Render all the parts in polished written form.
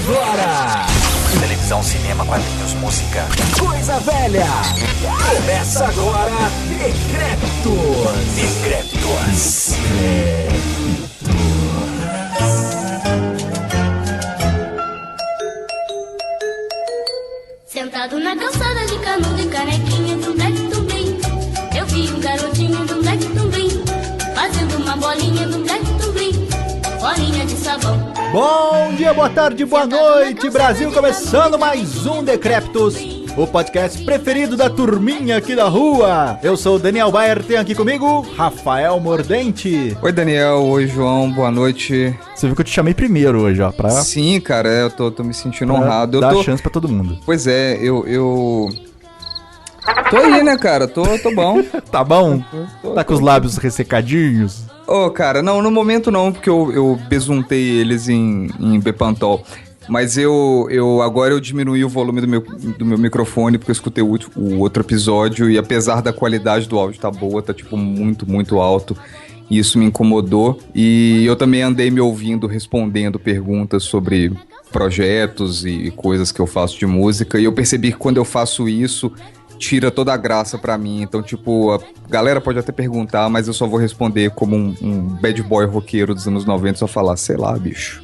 agora! Televisão, cinema, quadrinhos, música. Coisa velha! Começa agora, Decrépitos! Sentado na calçada de canudo e canequinha de um black tumbrim, eu vi um garotinho de um black tumbrim, fazendo uma bolinha de um black tumbrim, bolinha de sabão. Bom dia, boa tarde, boa noite, Brasil, começando mais um Decrépitos, o podcast preferido da turminha aqui da rua. Eu sou o Daniel Bayer, tem aqui comigo Rafael Mordente. Oi, Daniel, oi, João, boa noite. Você viu que eu te chamei primeiro hoje, ó, pra... Sim, cara, eu tô me sentindo honrado. Dar chance pra todo mundo. Pois é, eu... Tô aí, né, cara, tô bom. Tá bom? Tá com os lábios ressecadinhos? Ô, cara, não, no momento não, porque eu besuntei eles em Bepantol. Mas agora eu diminuí o volume do meu microfone, porque eu escutei o outro episódio, e apesar da qualidade do áudio tá boa, tá tipo muito, muito alto, e isso me incomodou. E eu também andei me ouvindo, respondendo perguntas sobre projetos e coisas que eu faço de música, e eu percebi que quando eu faço isso, tira toda a graça pra mim. Então, tipo, a galera pode até perguntar, mas eu só vou responder como um bad boy roqueiro dos anos 90, só falar, sei lá, bicho.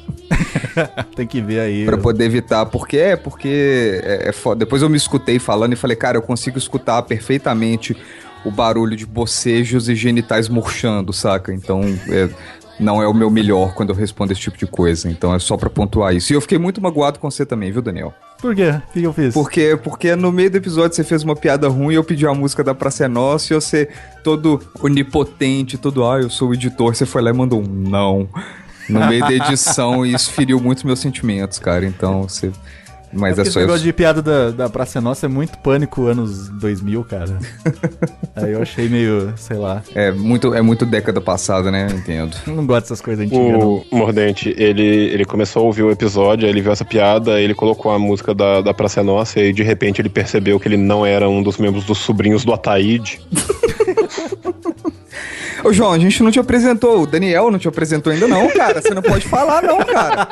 Tem que ver aí. Pra poder evitar, porque é foda. Depois eu me escutei falando e falei, cara, eu consigo escutar perfeitamente o barulho de bocejos e genitais murchando, saca? Então, não é o meu melhor quando eu respondo esse tipo de coisa. Então é só pra pontuar isso. E eu fiquei muito magoado com você também, viu, Daniel? Por quê? O que eu fiz? Porque no meio do episódio você fez uma piada ruim, eu pedi a música da Praça é Nossa, e você, todo onipotente, eu sou o editor, você foi lá e mandou um não no meio da edição, e isso feriu muito meus sentimentos, cara. Então você... Mas esse negócio de piada da Praça é Nossa é muito Pânico anos 2000, cara. Aí eu achei meio, sei lá. É muito década passada, né? Eu entendo. Eu não gosto dessas coisas antigas, não. O Mordente, ele começou a ouvir o episódio, aí ele viu essa piada, ele colocou a música da Praça é Nossa, e aí de repente ele percebeu que ele não era um dos membros dos sobrinhos do Ataíde. Ô, João, a gente não te apresentou, o Daniel não te apresentou ainda não, cara. Você não pode falar não, cara.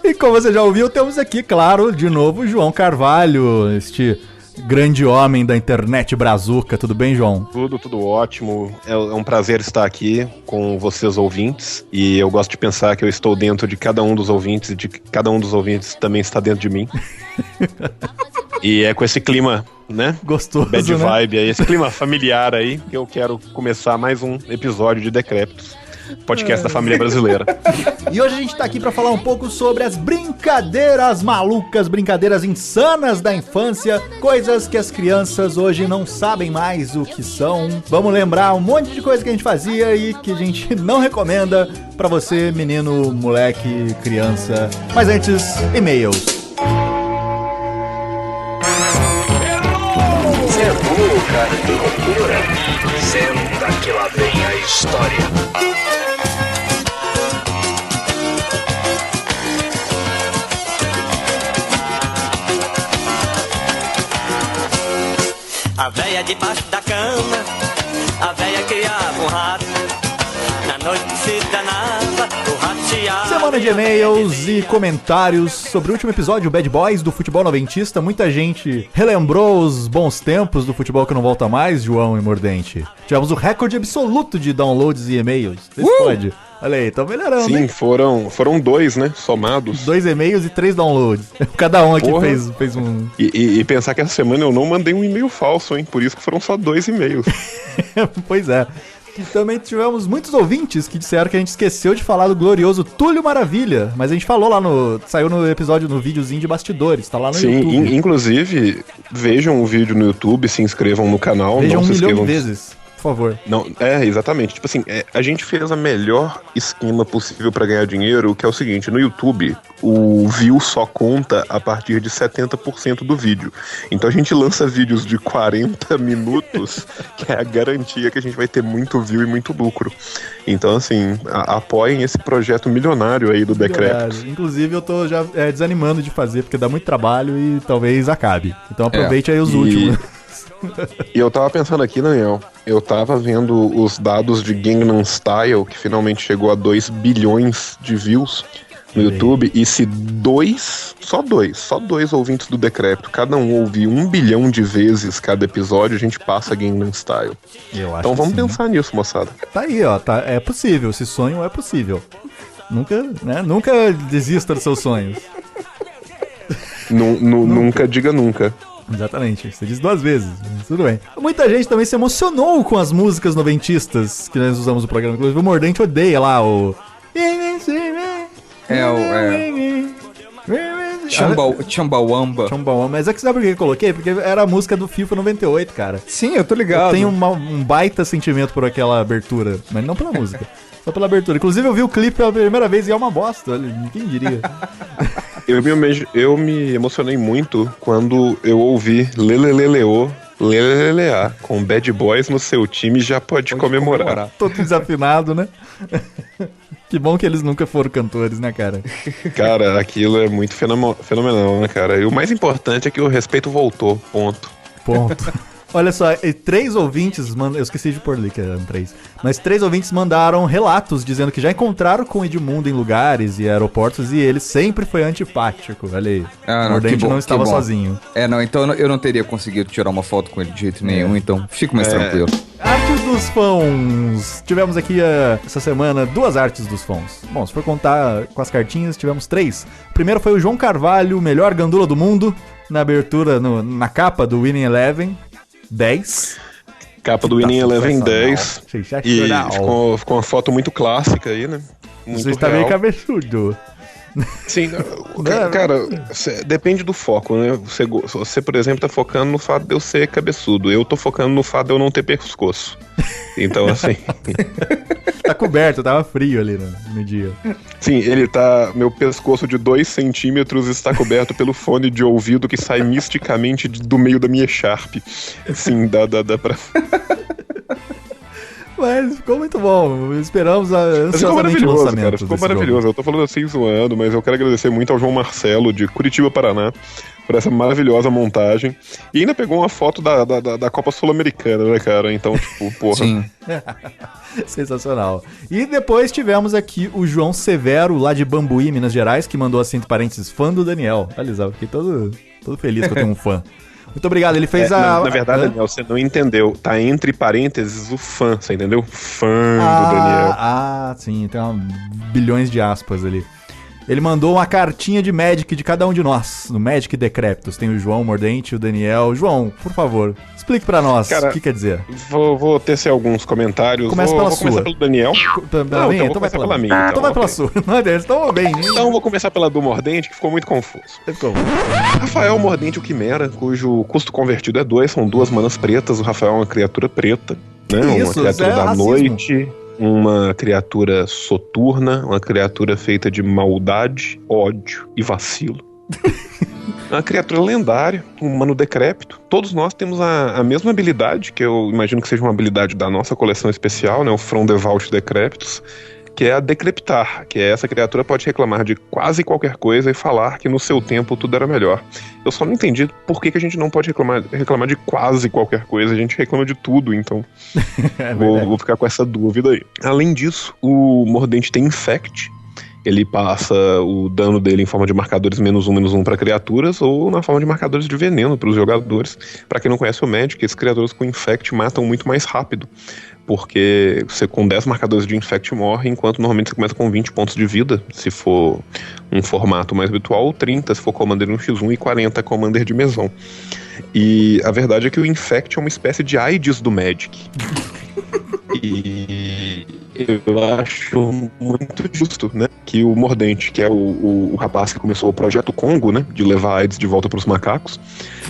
E como você já ouviu, temos aqui, claro, de novo, o João Carvalho, este grande homem da internet brazuca. Tudo bem, João? Tudo ótimo. É um prazer estar aqui com vocês ouvintes, e eu gosto de pensar que eu estou dentro de cada um dos ouvintes, e de que cada um dos ouvintes também está dentro de mim. E é com esse clima, né? Gostoso, bad né? vibe aí, esse clima familiar aí, que eu quero começar mais um episódio de Decrépitos, podcast da família brasileira. E hoje a gente tá aqui pra falar um pouco sobre as brincadeiras malucas, brincadeiras insanas da infância, coisas que as crianças hoje não sabem mais o que são. Vamos lembrar um monte de coisa que a gente fazia e que a gente não recomenda pra você, menino, moleque, criança. Mas antes, e-mails. Cara, que loucura. Senta que lá vem a história. A véia debaixo da cama, a véia criava um rato. Na noite se danava, o rato chiava. Semana de e-mails e comentários sobre o último episódio, o Bad Boys do futebol noventista. Muita gente relembrou os bons tempos do futebol que não volta mais, João e Mordente. Tivemos o recorde absoluto de downloads e e-mails. Pode. Olha aí, tá melhorando, Sim, hein? foram 2, né? Somados. 2 e-mails e 3 downloads. Cada um aqui fez um... E pensar que essa semana eu não mandei um e-mail falso, hein? Por isso que foram só 2 e-mails. Pois é. E também tivemos muitos ouvintes que disseram que a gente esqueceu de falar do glorioso Túlio Maravilha. Mas a gente falou lá saiu no episódio, no videozinho de bastidores, tá lá no YouTube. Sim, inclusive, vejam o vídeo no YouTube, se inscrevam no canal. Vejam não 1 se milhão inscrevam... de vezes. Por favor. Não, exatamente. Tipo assim, a gente fez a melhor esquema possível pra ganhar dinheiro, que é o seguinte: no YouTube, o view só conta a partir de 70% do vídeo. Então a gente lança vídeos de 40 minutos, que é a garantia que a gente vai ter muito view e muito lucro. Então, assim, apoiem esse projeto milionário aí do Decrépitos. Inclusive, eu tô já desanimando de fazer, porque dá muito trabalho e talvez acabe. Então aproveite aí os últimos. E eu tava pensando aqui, Daniel, eu tava vendo os dados de Gangnam Style, que finalmente chegou a 2 bilhões de views. no YouTube, e se só dois ouvintes do Decrépito, cada um ouvir 1 bilhão de vezes cada episódio, a gente passa Gangnam Style. Então vamos pensar nisso, moçada. Tá aí, ó, é possível, esse sonho é possível. Nunca desista dos seus sonhos. Nunca diga nunca. Exatamente, você diz 2 vezes, mas tudo bem. Muita gente também se emocionou com as músicas noventistas que nós usamos no programa. Inclusive o Mordente odeia lá o... Chumbawamba. Mas é que sabe por que eu coloquei? Porque era a música do FIFA 98, cara. Sim, eu tô ligado. Eu tenho um baita sentimento por aquela abertura, mas não pela música, só pela abertura. Inclusive eu vi o clipe pela primeira vez e é uma bosta, olha, quem diria. Eu me emocionei muito quando eu ouvi Leleleleo, Lelelelea, com Bad Boys no seu time já pode comemorar. Todo desafinado, né? Que bom que eles nunca foram cantores, né, cara? Cara, aquilo é muito fenomenal, né, cara? E o mais importante é que o respeito voltou, ponto. Olha só, 3 ouvintes, eu esqueci de pôr ali que eram 3, mas 3 ouvintes mandaram relatos dizendo que já encontraram com o Edmundo em lugares e aeroportos e ele sempre foi antipático, olha aí. O Mordente não estava sozinho. Então eu não teria conseguido tirar uma foto com ele de jeito nenhum, então fico mais tranquilo. Artes dos fãs. Tivemos aqui essa semana 2 artes dos fãs. Bom, se for contar com as cartinhas, tivemos 3. O primeiro foi o João Carvalho, melhor gandula do mundo, na abertura, na capa do Winning Eleven. 10. Capa do Winning Eleven 10. E ficou uma foto muito clássica aí, né? Muito Você está meio cabeçudo. Sim, cara, depende do foco, né? Você, por exemplo, tá focando no fato de eu ser cabeçudo. Eu tô focando no fato de eu não ter pescoço. Então, assim... Tá coberto, tava frio ali no dia. Sim, meu pescoço de 2 centímetros está coberto pelo fone de ouvido que sai misticamente do meio da minha Sharp. Sim, dá pra... Mas ficou muito bom. Esperamos ansiosamente o lançamento. Cara, ficou maravilhoso. Jogo. Eu tô falando assim zoando, mas eu quero agradecer muito ao João Marcelo, de Curitiba, Paraná, por essa maravilhosa montagem. E ainda pegou uma foto da Copa Sul-Americana, né, cara? Então, tipo, porra. Sim. Sensacional. E depois tivemos aqui o João Severo, lá de Bambuí, Minas Gerais, que mandou assim, entre parênteses, fã do Daniel. Olha só, fiquei todo feliz que eu tenho um fã. Muito obrigado, ele fez Na verdade, Daniel, você não entendeu. Tá entre parênteses o fã, você entendeu? Fã do Daniel. Sim, tem bilhões de aspas ali. Ele mandou uma cartinha de Magic de cada um de nós, no Magic Decréptos. Tem o João Mordente e o Daniel. João, por favor, explique pra nós o que quer dizer. Vou tecer alguns comentários. Começa pela sua. Começar pelo Daniel. Então vai pela minha. Então vai pela sua. Não é deles, então bem. Então vou começar pela do Mordente, que ficou muito confuso. Rafael Mordente, o Quimera, cujo custo convertido é 2, são 2 manas pretas. O Rafael é uma criatura preta, né? Uma criatura da racismo. Noite. Uma criatura soturna, uma criatura feita de maldade, ódio e vacilo. Uma criatura lendária, um humano decrépito. Todos nós temos a mesma habilidade, que eu imagino que seja uma habilidade da nossa coleção especial, né? O From the Vault Decréptos, que é a decrepitar, que é essa criatura pode reclamar de quase qualquer coisa e falar que no seu tempo tudo era melhor. Eu só não entendi por que a gente não pode reclamar de quase qualquer coisa, a gente reclama de tudo, então vou ficar com essa dúvida aí. Além disso, o Mordente tem Infect, ele passa o dano dele em forma de marcadores -1/-1 para criaturas ou na forma de marcadores de veneno para os jogadores. Para quem não conhece o Magic, esses criaturas com Infect matam muito mais rápido, porque você com 10 marcadores de Infect morre, enquanto normalmente você começa com 20 pontos de vida, se for um formato mais habitual, 30 se for Commander 1x1 e 40 Commander de mesão. E a verdade é que o Infect é uma espécie de AIDS do Magic. E eu acho muito justo, né, que o Mordente, que é o rapaz que começou o Projeto Congo, né, de levar a AIDS de volta para os macacos,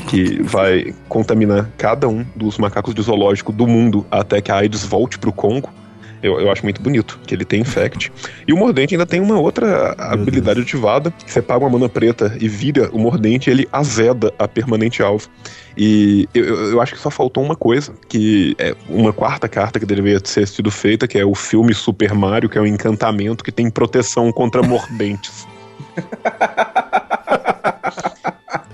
que vai contaminar cada um dos macacos de zoológico do mundo até que a AIDS volte pro Congo. Eu acho muito bonito que ele tem Infect. E o Mordente ainda tem uma outra habilidade ativada. Você paga uma mana preta e vira o Mordente, ele azeda a permanente alvo. E eu acho que só faltou uma coisa, que é uma 4ª carta que deveria ter sido feita, que é o filme Super Mario, que é um encantamento que tem proteção contra mordentes.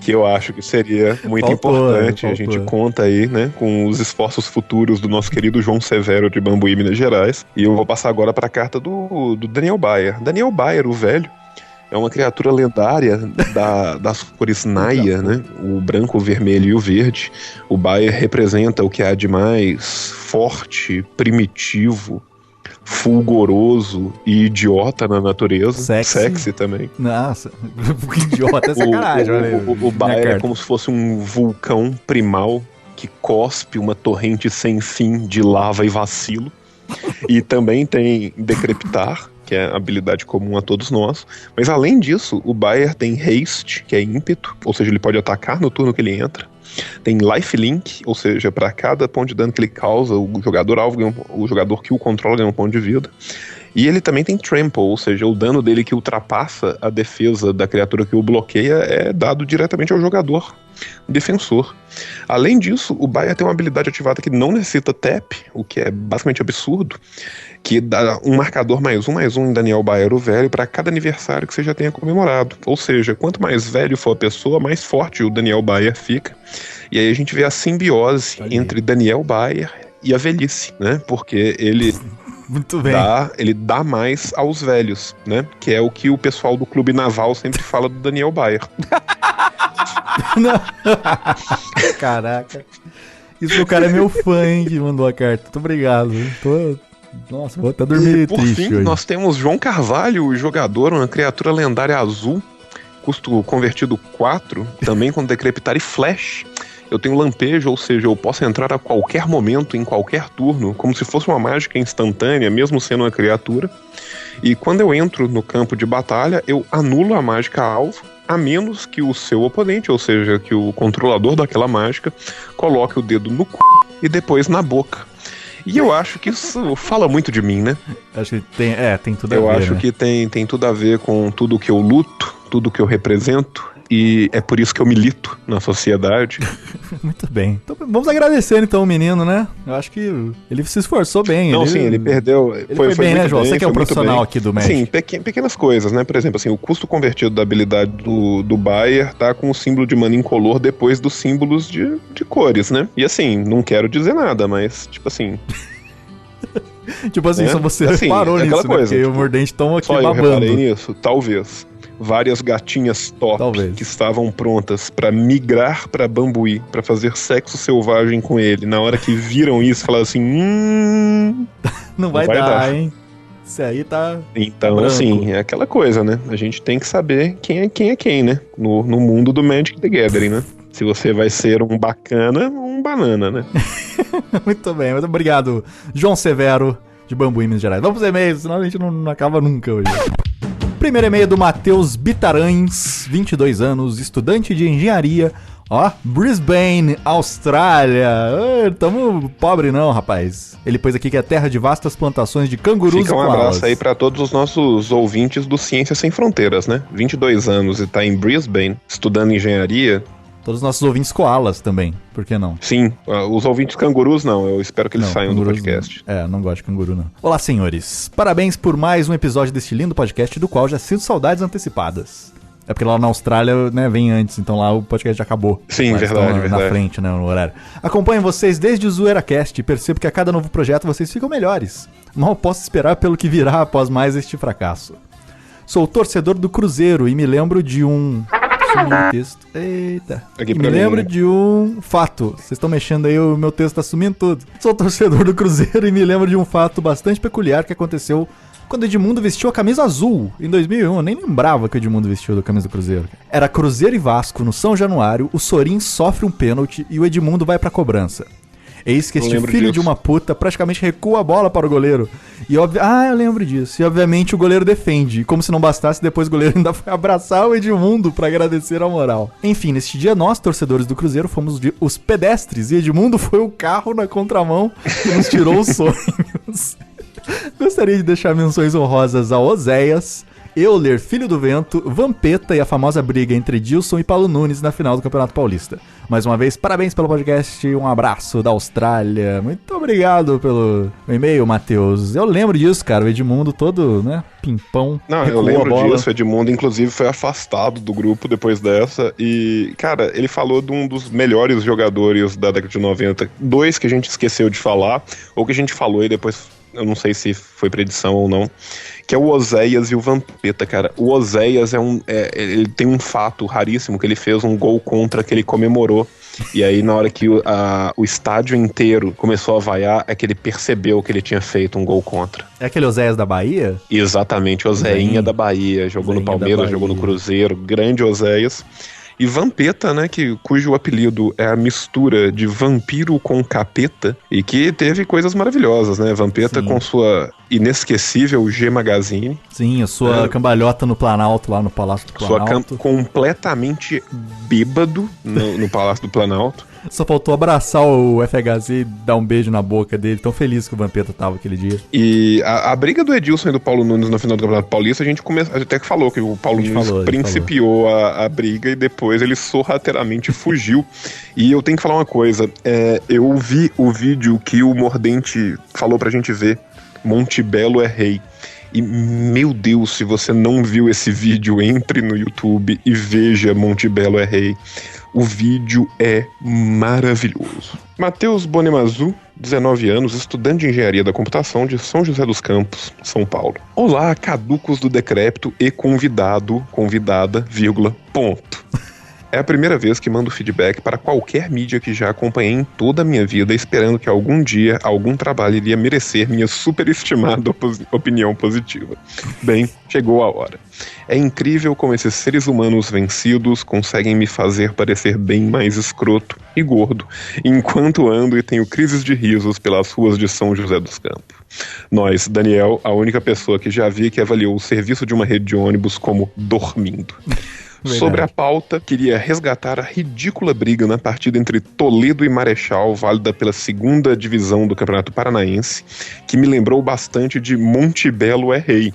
Que eu acho que seria muito importante. A gente conta aí, né, com os esforços futuros do nosso querido João Severo de Bambuí, Minas Gerais. E eu vou passar agora para a carta do Daniel Bayer. Daniel Bayer, o velho, É uma criatura lendária das cores Naya, né? O branco, o vermelho e o verde. O Bayer representa o que há de mais forte, primitivo, fulgoroso e idiota na natureza. Sexy também. Nossa, idiota é sacanagem. O Bayer é como se fosse um vulcão primal que cospe uma torrente sem fim de lava e vacilo. E também tem decrepitar, que é a habilidade comum a todos nós. Mas além disso, o Bayer tem haste, que é ímpeto, ou seja, ele pode atacar no turno que ele entra. Tem lifelink, ou seja, para cada ponto de dano que ele causa, o jogador alvo, o jogador que o controla ganha um ponto de vida. E ele também tem trample, ou seja, o dano dele que ultrapassa a defesa da criatura que o bloqueia é dado diretamente ao jogador defensor. Além disso, o Bayer tem uma habilidade ativada que não necessita tap, o que é basicamente absurdo, que dá um marcador +1/+1 em Daniel Bayer o Velho para cada aniversário que você já tenha comemorado. Ou seja, quanto mais velho for a pessoa, mais forte o Daniel Bayer fica. E aí a gente vê a simbiose entre Daniel Bayer e a velhice, né? Porque ele... Muito bem. Ele dá mais aos velhos, né? Que é o que o pessoal do Clube Naval sempre fala do Daniel Bayer. Caraca. Isso o cara é meu fã, hein, que mandou a carta. Muito obrigado. Nossa, vou até dormir por triste fim, hoje. Nós temos João Carvalho, o jogador, uma criatura lendária azul, custo convertido 4, também com decrepitar e flash. Eu tenho lampejo, ou seja, eu posso entrar a qualquer momento, em qualquer turno, como se fosse uma mágica instantânea, mesmo sendo uma criatura. E quando eu entro no campo de batalha, eu anulo a mágica alvo, a menos que o seu oponente, ou seja, que o controlador daquela mágica, coloque o dedo no c... e depois na boca. E eu acho que isso fala muito de mim, né? Acho que tem tudo a ver, Eu acho, né? que tem tudo a ver com tudo que eu luto, tudo que eu represento. E é por isso que eu milito na sociedade. Muito bem. Então vamos agradecer então o menino, né? Eu acho que ele se esforçou bem. Não, sim, ele perdeu. Ele foi bem, né, João? Você que é o profissional aqui do Magic. Sim, pequenas coisas, né? Por exemplo, assim, o custo convertido da habilidade do Bayer tá com o símbolo de mana incolor depois dos símbolos de cores, né? E assim, não quero dizer nada, mas, tipo assim... Tipo assim, só você reparou nisso, né? Coisa, porque o Mordente tão aqui só babando. Eu reparei nisso? Talvez. Várias gatinhas top que estavam prontas pra migrar pra Bambuí, pra fazer sexo selvagem com ele. Na hora que viram isso, falaram assim: não vai dar, hein? Isso aí tá. Então, branco. Assim, é aquela coisa, né? A gente tem que saber quem é quem, né? No mundo do Magic the Gathering, né? Se você vai ser um bacana ou um banana, né? Muito bem, muito obrigado, João Severo, de Bambuí, Minas Gerais. Vamos pros e-mails, senão a gente não acaba nunca hoje. Primeiro e-mail do Matheus Bitarães, 22 anos, estudante de engenharia, Brisbane, Austrália. Tamo pobre não, rapaz. Ele pôs aqui que é terra de vastas plantações de cangurus. Fica um abraço aí pra todos os nossos ouvintes do Ciência Sem Fronteiras, né? 22 anos e tá em Brisbane, estudando engenharia. Todos os nossos ouvintes koalas também, por que não? Sim, os ouvintes cangurus não, eu espero que eles saiam do podcast. Não gosto de canguru não. Olá, senhores. Parabéns por mais um episódio deste lindo podcast, do qual já sinto saudades antecipadas. É porque lá na Austrália, né, vem antes, então lá o podcast já acabou. Sim, verdade. Na frente, né, no horário. Acompanho vocês desde o ZoeiraCast e percebo que a cada novo projeto vocês ficam melhores. Mal posso esperar pelo que virá após mais este fracasso. Sou torcedor do Cruzeiro e me lembro de um... texto. Eita. Lembro de um fato. Vocês estão mexendo aí, o meu texto tá sumindo tudo. Sou torcedor do Cruzeiro e me lembro de um fato bastante peculiar que aconteceu quando Edmundo vestiu a camisa azul em 2001. Eu nem lembrava que o Edmundo vestiu a camisa do Cruzeiro. Era Cruzeiro e Vasco no São Januário, o Sorin sofre um pênalti e o Edmundo vai pra cobrança. Eis que este filho de uma puta praticamente recua a bola para o goleiro. E eu lembro disso. E obviamente o goleiro defende. E como se não bastasse, depois o goleiro ainda foi abraçar o Edmundo para agradecer a moral. Enfim, neste dia nós, torcedores do Cruzeiro, fomos os pedestres. E Edmundo foi o carro na contramão que nos tirou os sonhos. Gostaria de deixar menções honrosas a Oséias, Euler, Filho do Vento, Vampeta e a famosa briga entre Dilson e Paulo Nunes na final do Campeonato Paulista. Mais uma vez, parabéns pelo podcast, um abraço da Austrália. Muito obrigado pelo e-mail, Matheus. Eu lembro disso, cara, o Edmundo todo, né, pimpão. Não, eu lembro disso, o Edmundo inclusive foi afastado do grupo depois dessa e, cara, ele falou de um dos melhores jogadores da década de 90, dois que a gente esqueceu de falar, ou que a gente falou e depois... Eu não sei se foi pra edição ou não, que é o Oséias e o Vampeta, cara. O Oséias ele tem um fato raríssimo, que ele fez um gol contra que ele comemorou. E aí, na hora que o estádio inteiro começou a vaiar, é que ele percebeu que ele tinha feito um gol contra. É aquele Oséias da Bahia? Exatamente, Oséinha da Bahia. Jogou no Palmeiras, jogou no Cruzeiro. Grande Oséias. E Vampeta, né, cujo apelido é a mistura de vampiro com capeta, e que teve coisas maravilhosas, né? Vampeta com sua inesquecível G Magazine. Sim, a sua cambalhota no Planalto, lá no Palácio do Planalto. Completamente bêbado no Palácio do Planalto. Só faltou abraçar o FHZ e dar um beijo na boca dele, tão feliz que o Vampeta tava aquele dia. E a briga do Edilson e do Paulo Nunes no final do Campeonato Paulista, a gente até que falou que o Paulo Nunes principiou a briga e depois ele sorrateiramente fugiu. E eu tenho que falar uma coisa, eu vi o vídeo que o Mordente falou pra gente ver, Monte Belo é Rei. E, meu Deus, se você não viu esse vídeo, entre no YouTube e veja Monte Belo é Rei. O vídeo é maravilhoso. Matheus Bonemazu, 19 anos, estudante de Engenharia da Computação de São José dos Campos, São Paulo. Olá, caducos do decrépito e convidada, vírgula, ponto. É a primeira vez que mando feedback para qualquer mídia que já acompanhei em toda a minha vida, esperando que algum dia, algum trabalho iria merecer minha superestimada opinião positiva. Bem, chegou a hora. É incrível como esses seres humanos vencidos conseguem me fazer parecer bem mais escroto e gordo, enquanto ando e tenho crises de risos pelas ruas de São José dos Campos. Nós, Daniel, a única pessoa que já vi que avaliou o serviço de uma rede de ônibus como dormindo. Verdade. Sobre a pauta, queria resgatar a ridícula briga na partida entre Toledo e Marechal, válida pela 2ª divisão do Campeonato Paranaense, que me lembrou bastante de Monte Belo é Rei,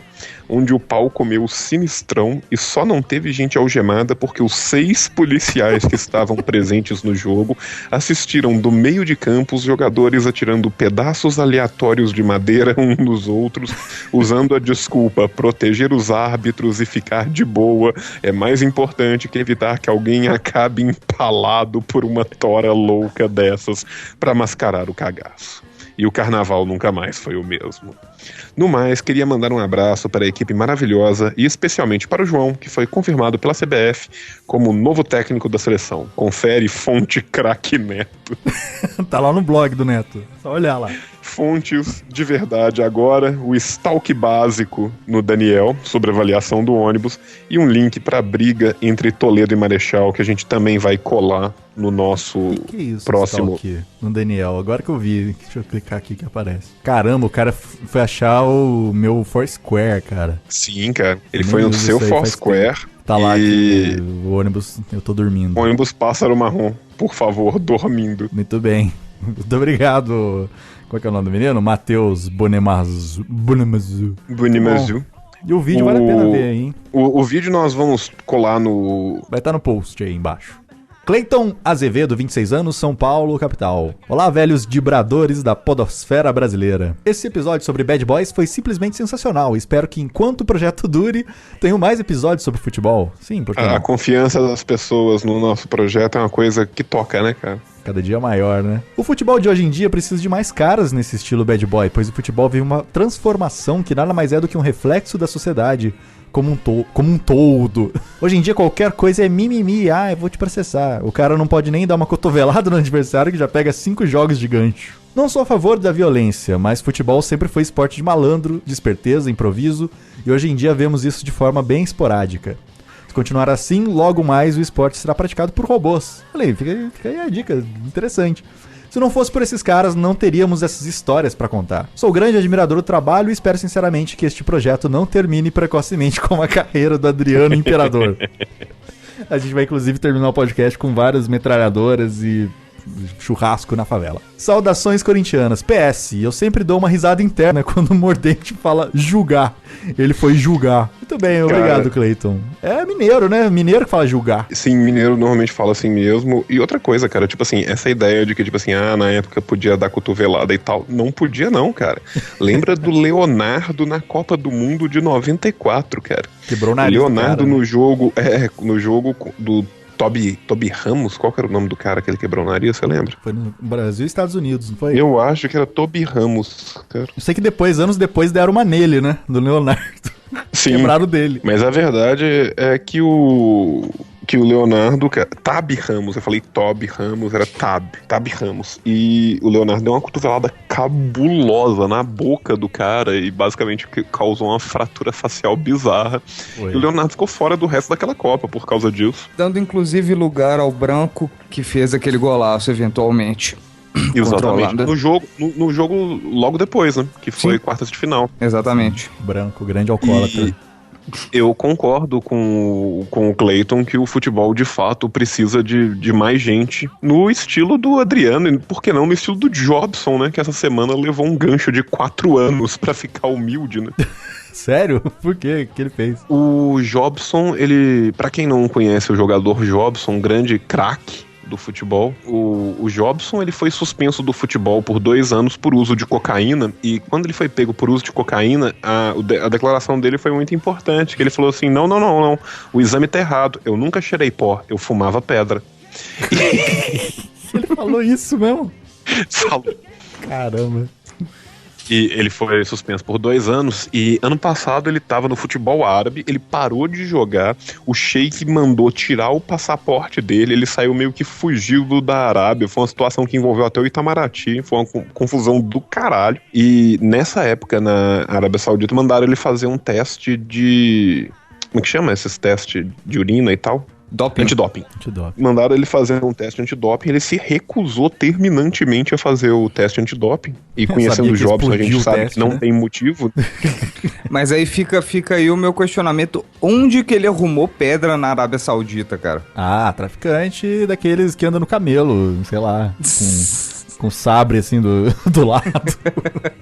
onde o pau comeu sinistrão e só não teve gente algemada porque os 6 policiais que estavam presentes no jogo assistiram do meio de campo os jogadores atirando pedaços aleatórios de madeira uns nos outros, usando a desculpa proteger os árbitros e ficar de boa é mais importante que evitar que alguém acabe empalado por uma tora louca dessas para mascarar o cagaço. E o carnaval nunca mais foi o mesmo. No mais, queria mandar um abraço para a equipe maravilhosa e especialmente para o João, que foi confirmado pela CBF como novo técnico da seleção. Confere fonte craque Neto. Tá lá no blog do Neto, só olhar lá. Fontes de verdade agora, o stalk básico no Daniel sobre a avaliação do ônibus e um link para a briga entre Toledo e Marechal que a gente também vai colar no nosso que é isso, próximo. No Daniel, agora que eu vi, deixa eu clicar aqui que aparece. Caramba, o cara foi achar o meu Foursquare, cara. Sim, cara, ele foi no seu Foursquare. Tá lá que o ônibus, eu tô dormindo. Ônibus Pássaro Marrom, por favor, dormindo. Muito bem, muito obrigado. Qual que é o nome do menino? Matheus Bonemazu. E o vídeo vale a pena ver, hein? O vídeo nós vamos colar no... Vai estar no post aí embaixo. Cleiton Azevedo, 26 anos, São Paulo, capital. Olá, velhos vibradores da podosfera brasileira. Esse episódio sobre Bad Boys foi simplesmente sensacional. Espero que enquanto o projeto dure, tenham mais episódios sobre futebol. Sim, porque a confiança das pessoas no nosso projeto é uma coisa que toca, né, cara? Cada dia maior, né? O futebol de hoje em dia precisa de mais caras nesse estilo Bad Boy, pois o futebol vive uma transformação que nada mais é do que um reflexo da sociedade como um todo. Hoje em dia qualquer coisa é mimimi, eu vou te processar. O cara não pode nem dar uma cotovelada no adversário que já pega 5 jogos de gancho. Não sou a favor da violência, mas futebol sempre foi esporte de malandro, de esperteza, improviso, e hoje em dia vemos isso de forma bem esporádica. Se continuar assim, logo mais o esporte será praticado por robôs. Olha aí, fica aí a dica, interessante. Se não fosse por esses caras, não teríamos essas histórias pra contar. Sou grande admirador do trabalho e espero sinceramente que este projeto não termine precocemente como a carreira do Adriano Imperador. A gente vai inclusive terminar o podcast com várias metralhadoras e churrasco na favela. Saudações corintianas. PS, eu sempre dou uma risada interna quando o Mordente fala julgar. Ele foi julgar. Muito bem, obrigado, Cleiton. É mineiro, né? Mineiro que fala julgar. Sim, mineiro normalmente fala assim mesmo. E outra coisa, cara, tipo assim, essa ideia de que, tipo assim, na época podia dar cotovelada e tal. Não podia não, cara. Lembra do Leonardo na Copa do Mundo de 94, cara. Quebrou o nariz. O Leonardo no jogo, no jogo do Toby Ramos? Qual que era o nome do cara que ele quebrou o nariz, você lembra? Foi no Brasil e Estados Unidos, não foi? Eu acho que era Toby Ramos, cara. Eu sei que depois, anos depois, deram uma nele, né? Do Leonardo. Sim, quebraram dele. mas a verdade é que o Leonardo, Tabi Ramos, eu falei Toby Ramos, era Tabi Ramos, e o Leonardo deu uma cotovelada cabulosa na boca do cara e basicamente causou uma fratura facial bizarra. Foi. E o Leonardo ficou fora do resto daquela Copa por causa disso. Dando inclusive lugar ao branco que fez aquele golaço eventualmente. Exatamente. No jogo logo depois, né? Que foi quartas de final. Exatamente. Branco, grande alcoólatra. Eu concordo com o Clayton que o futebol de fato precisa de mais gente no estilo do Adriano, e por que não no estilo do Jobson, né? Que essa semana levou um gancho de 4 anos pra ficar humilde, né? Sério? Por quê? O que ele fez? O Jobson, ele... Pra quem não conhece o jogador Jobson, grande craque do futebol, o Jobson, ele foi suspenso do futebol por 2 anos por uso de cocaína, e quando ele foi pego por uso de cocaína, a declaração dele foi muito importante, que ele falou assim, não, o exame tá errado, eu nunca cheirei pó, eu fumava pedra. Ele falou isso mesmo? Falou. Caramba. E ele foi suspenso por 2 anos, e ano passado ele tava no futebol árabe, ele parou de jogar, o Sheik mandou tirar o passaporte dele, ele saiu meio que fugido da Arábia, foi uma situação que envolveu até o Itamaraty, foi uma confusão do caralho, e nessa época na Arábia Saudita mandaram ele fazer um teste de... Como é que chama esses testes de urina e tal? Antidoping. Mandaram ele fazer um teste antidoping, ele se recusou terminantemente a fazer o teste antidoping. E conhecendo o Jobson, a gente sabe que não tem motivo. Mas aí fica aí o meu questionamento, onde que ele arrumou pedra na Arábia Saudita, cara? Ah, traficante daqueles que andam no camelo, sei lá, com sabre assim do lado,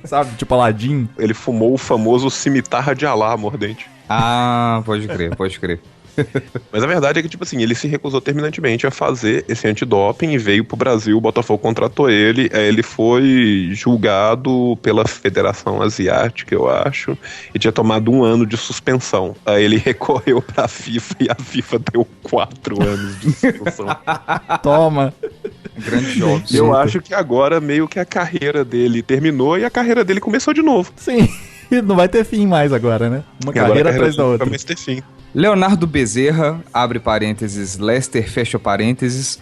sabe, tipo Aladim. Ele fumou o famoso cimitarra de Alá mordente. Ah, pode crer. Mas a verdade é que, tipo assim, ele se recusou terminantemente a fazer esse antidoping e veio pro Brasil, o Botafogo contratou ele, ele foi julgado pela Federação Asiática, eu acho, e tinha tomado 1 ano de suspensão. Aí ele recorreu pra FIFA e a FIFA deu 4 anos de suspensão. Toma! Grande jogo. Eu acho que agora meio que a carreira dele terminou e a carreira dele começou de novo. Sim, não vai ter fim mais agora, né? Uma carreira atrás da outra. Vai ter fim. Leonardo Bezerra, abre parênteses, Lester, fecha parênteses,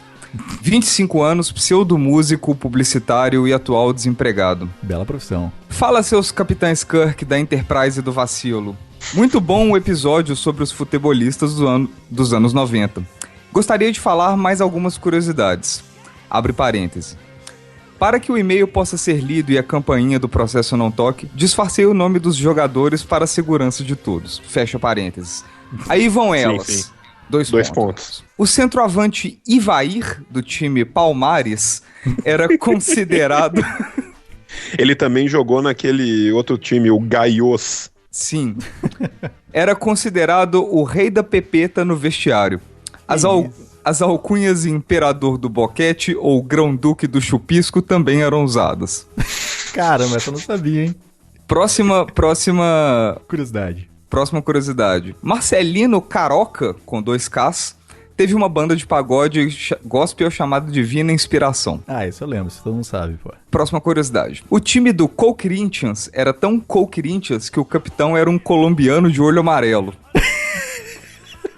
25 anos, pseudo-músico, publicitário e atual desempregado. Bela profissão. Fala, seus capitães Kirk da Enterprise e do Vacilo. Muito bom o episódio sobre os futebolistas dos anos 90. Gostaria de falar mais algumas curiosidades. Abre parênteses. Para que o e-mail possa ser lido e a campainha do processo não toque, disfarcei o nome dos jogadores para a segurança de todos. Fecha parênteses. Aí vão elas. Sim. 2 pontos. O centroavante Ivair, do time Palmares, era considerado... Ele também jogou naquele outro time, o Gaios. Sim. Era considerado o rei da pepeta no vestiário. As alcunhas Imperador do Boquete ou Grão-Duque do Chupisco também eram usadas. Caramba, essa eu não sabia, hein? Próxima curiosidade. Próxima curiosidade. Marcelino Caroca, com 2 Ks, teve uma banda de pagode gospel chamada Divina Inspiração. Ah, isso eu lembro, isso todo mundo sabe, pô. Próxima curiosidade. O time do Co-Corinthians era tão Co-Corinthians que o capitão era um colombiano de olho amarelo.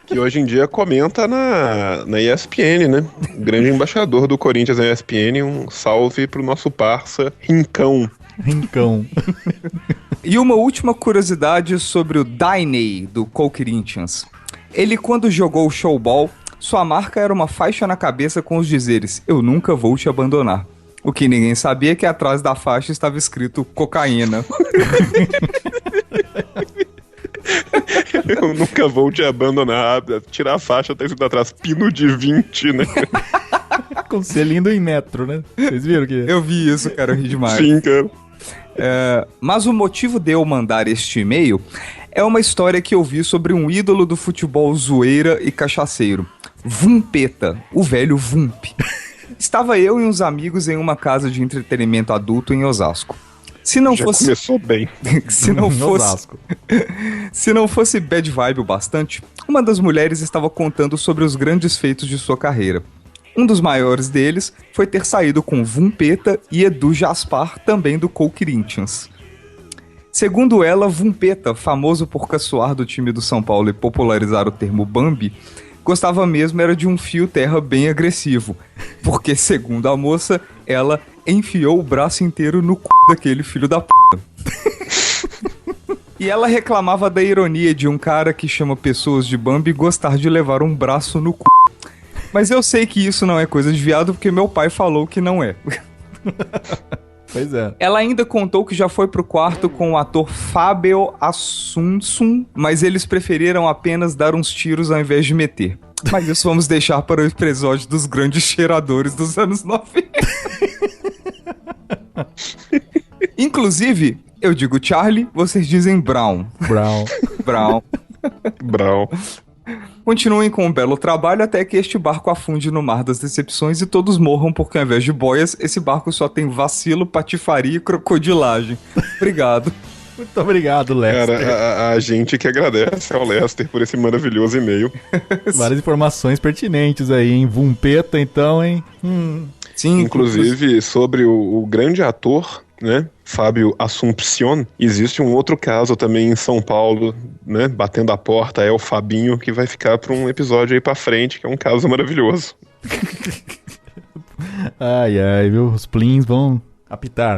Que hoje em dia comenta na ESPN, né? O grande embaixador do Corinthians na ESPN, um salve pro nosso parça Rincão. E uma última curiosidade sobre o Dainey do Co-Corinthians. Ele, quando jogou o showball, sua marca era uma faixa na cabeça com os dizeres: "Eu nunca vou te abandonar". O que ninguém sabia é que atrás da faixa estava escrito cocaína. Eu nunca vou te abandonar. Tirar a faixa, tá escrito atrás pino de 20, né? Com selinho em metro, né? Vocês viram que... Eu vi isso, cara, eu ri demais. Sim, cara. Mas o motivo de eu mandar este e-mail é uma história que eu vi sobre um ídolo do futebol zoeira e cachaceiro. Vumpeta, o velho Vump. Estava eu e uns amigos em uma casa de entretenimento adulto em Osasco. Se não Já fosse... começou bem. Se não fosse... Osasco. Se não fosse bad vibe o bastante, uma das mulheres estava contando sobre os grandes feitos de sua carreira. Um dos maiores deles foi ter saído com Vumpeta e Edu Jaspar, também do Corinthians. Segundo ela, Vumpeta, famoso por caçoar do time do São Paulo e popularizar o termo Bambi, gostava mesmo era de um fio terra bem agressivo, porque, segundo a moça, ela enfiou o braço inteiro no c... daquele filho da p***. E ela reclamava da ironia de um cara que chama pessoas de Bambi gostar de levar um braço no c... Mas eu sei que isso não é coisa de viado, porque meu pai falou que não é. Pois é. Ela ainda contou que já foi pro quarto com o ator Fábio Assunção, mas eles preferiram apenas dar uns tiros ao invés de meter. Mas isso vamos deixar para o episódio dos grandes cheiradores dos anos 90. Inclusive, eu digo Charlie, vocês dizem Brown. Brown. Continuem com um belo trabalho até que este barco afunde no mar das decepções e todos morram, porque ao invés de boias, esse barco só tem vacilo, patifaria e crocodilagem. Obrigado. Muito obrigado, Lester. Cara, a gente que agradece ao Lester por esse maravilhoso e-mail. Várias informações pertinentes aí, hein? Vumpeta, então, hein? Sim, Inclusive, sobre o grande ator, né, Fábio Assunção, existe um outro caso também em São Paulo, né, batendo a porta, é o Fabinho, que vai ficar para um episódio aí pra frente, que é um caso maravilhoso. Ai, viu? Os plins vão apitar.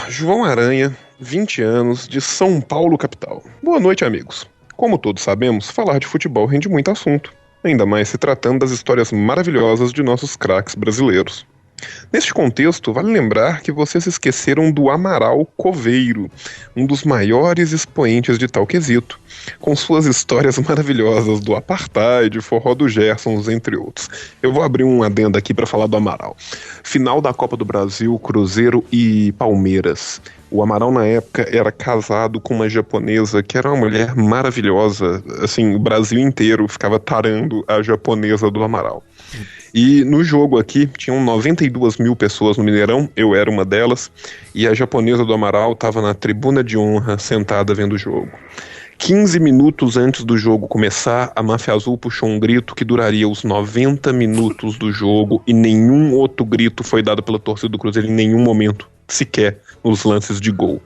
João Aranha, 20 anos, de São Paulo, capital. Boa noite, amigos. Como todos sabemos, falar de futebol rende muito assunto, ainda mais se tratando das histórias maravilhosas de nossos craques brasileiros. Neste contexto, vale lembrar que vocês esqueceram do Amaral Coveiro, um dos maiores expoentes de tal quesito, com suas histórias maravilhosas do Apartheid, Forró do Gersons, entre outros. Eu vou abrir um adendo aqui para falar do Amaral. Final da Copa do Brasil, Cruzeiro e Palmeiras. O Amaral, na época, era casado com uma japonesa que era uma mulher maravilhosa. Assim, o Brasil inteiro ficava tarando a japonesa do Amaral. E no jogo aqui, tinham 92 mil pessoas no Mineirão, eu era uma delas, e a japonesa do Amaral estava na tribuna de honra, sentada vendo o jogo. 15 minutos antes do jogo começar, a Máfia Azul puxou um grito que duraria os 90 minutos do jogo, e nenhum outro grito foi dado pela torcida do Cruzeiro em nenhum momento, sequer nos lances de gol.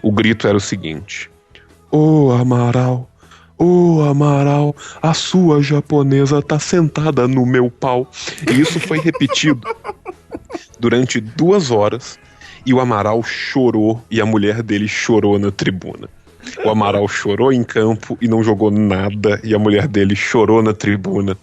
O grito era o seguinte: "Ô Amaral, ô Amaral, a sua japonesa tá sentada no meu pau." E isso foi repetido durante 2 horas, e o Amaral chorou, e a mulher dele chorou na tribuna. O Amaral chorou em campo e não jogou nada, e a mulher dele chorou na tribuna,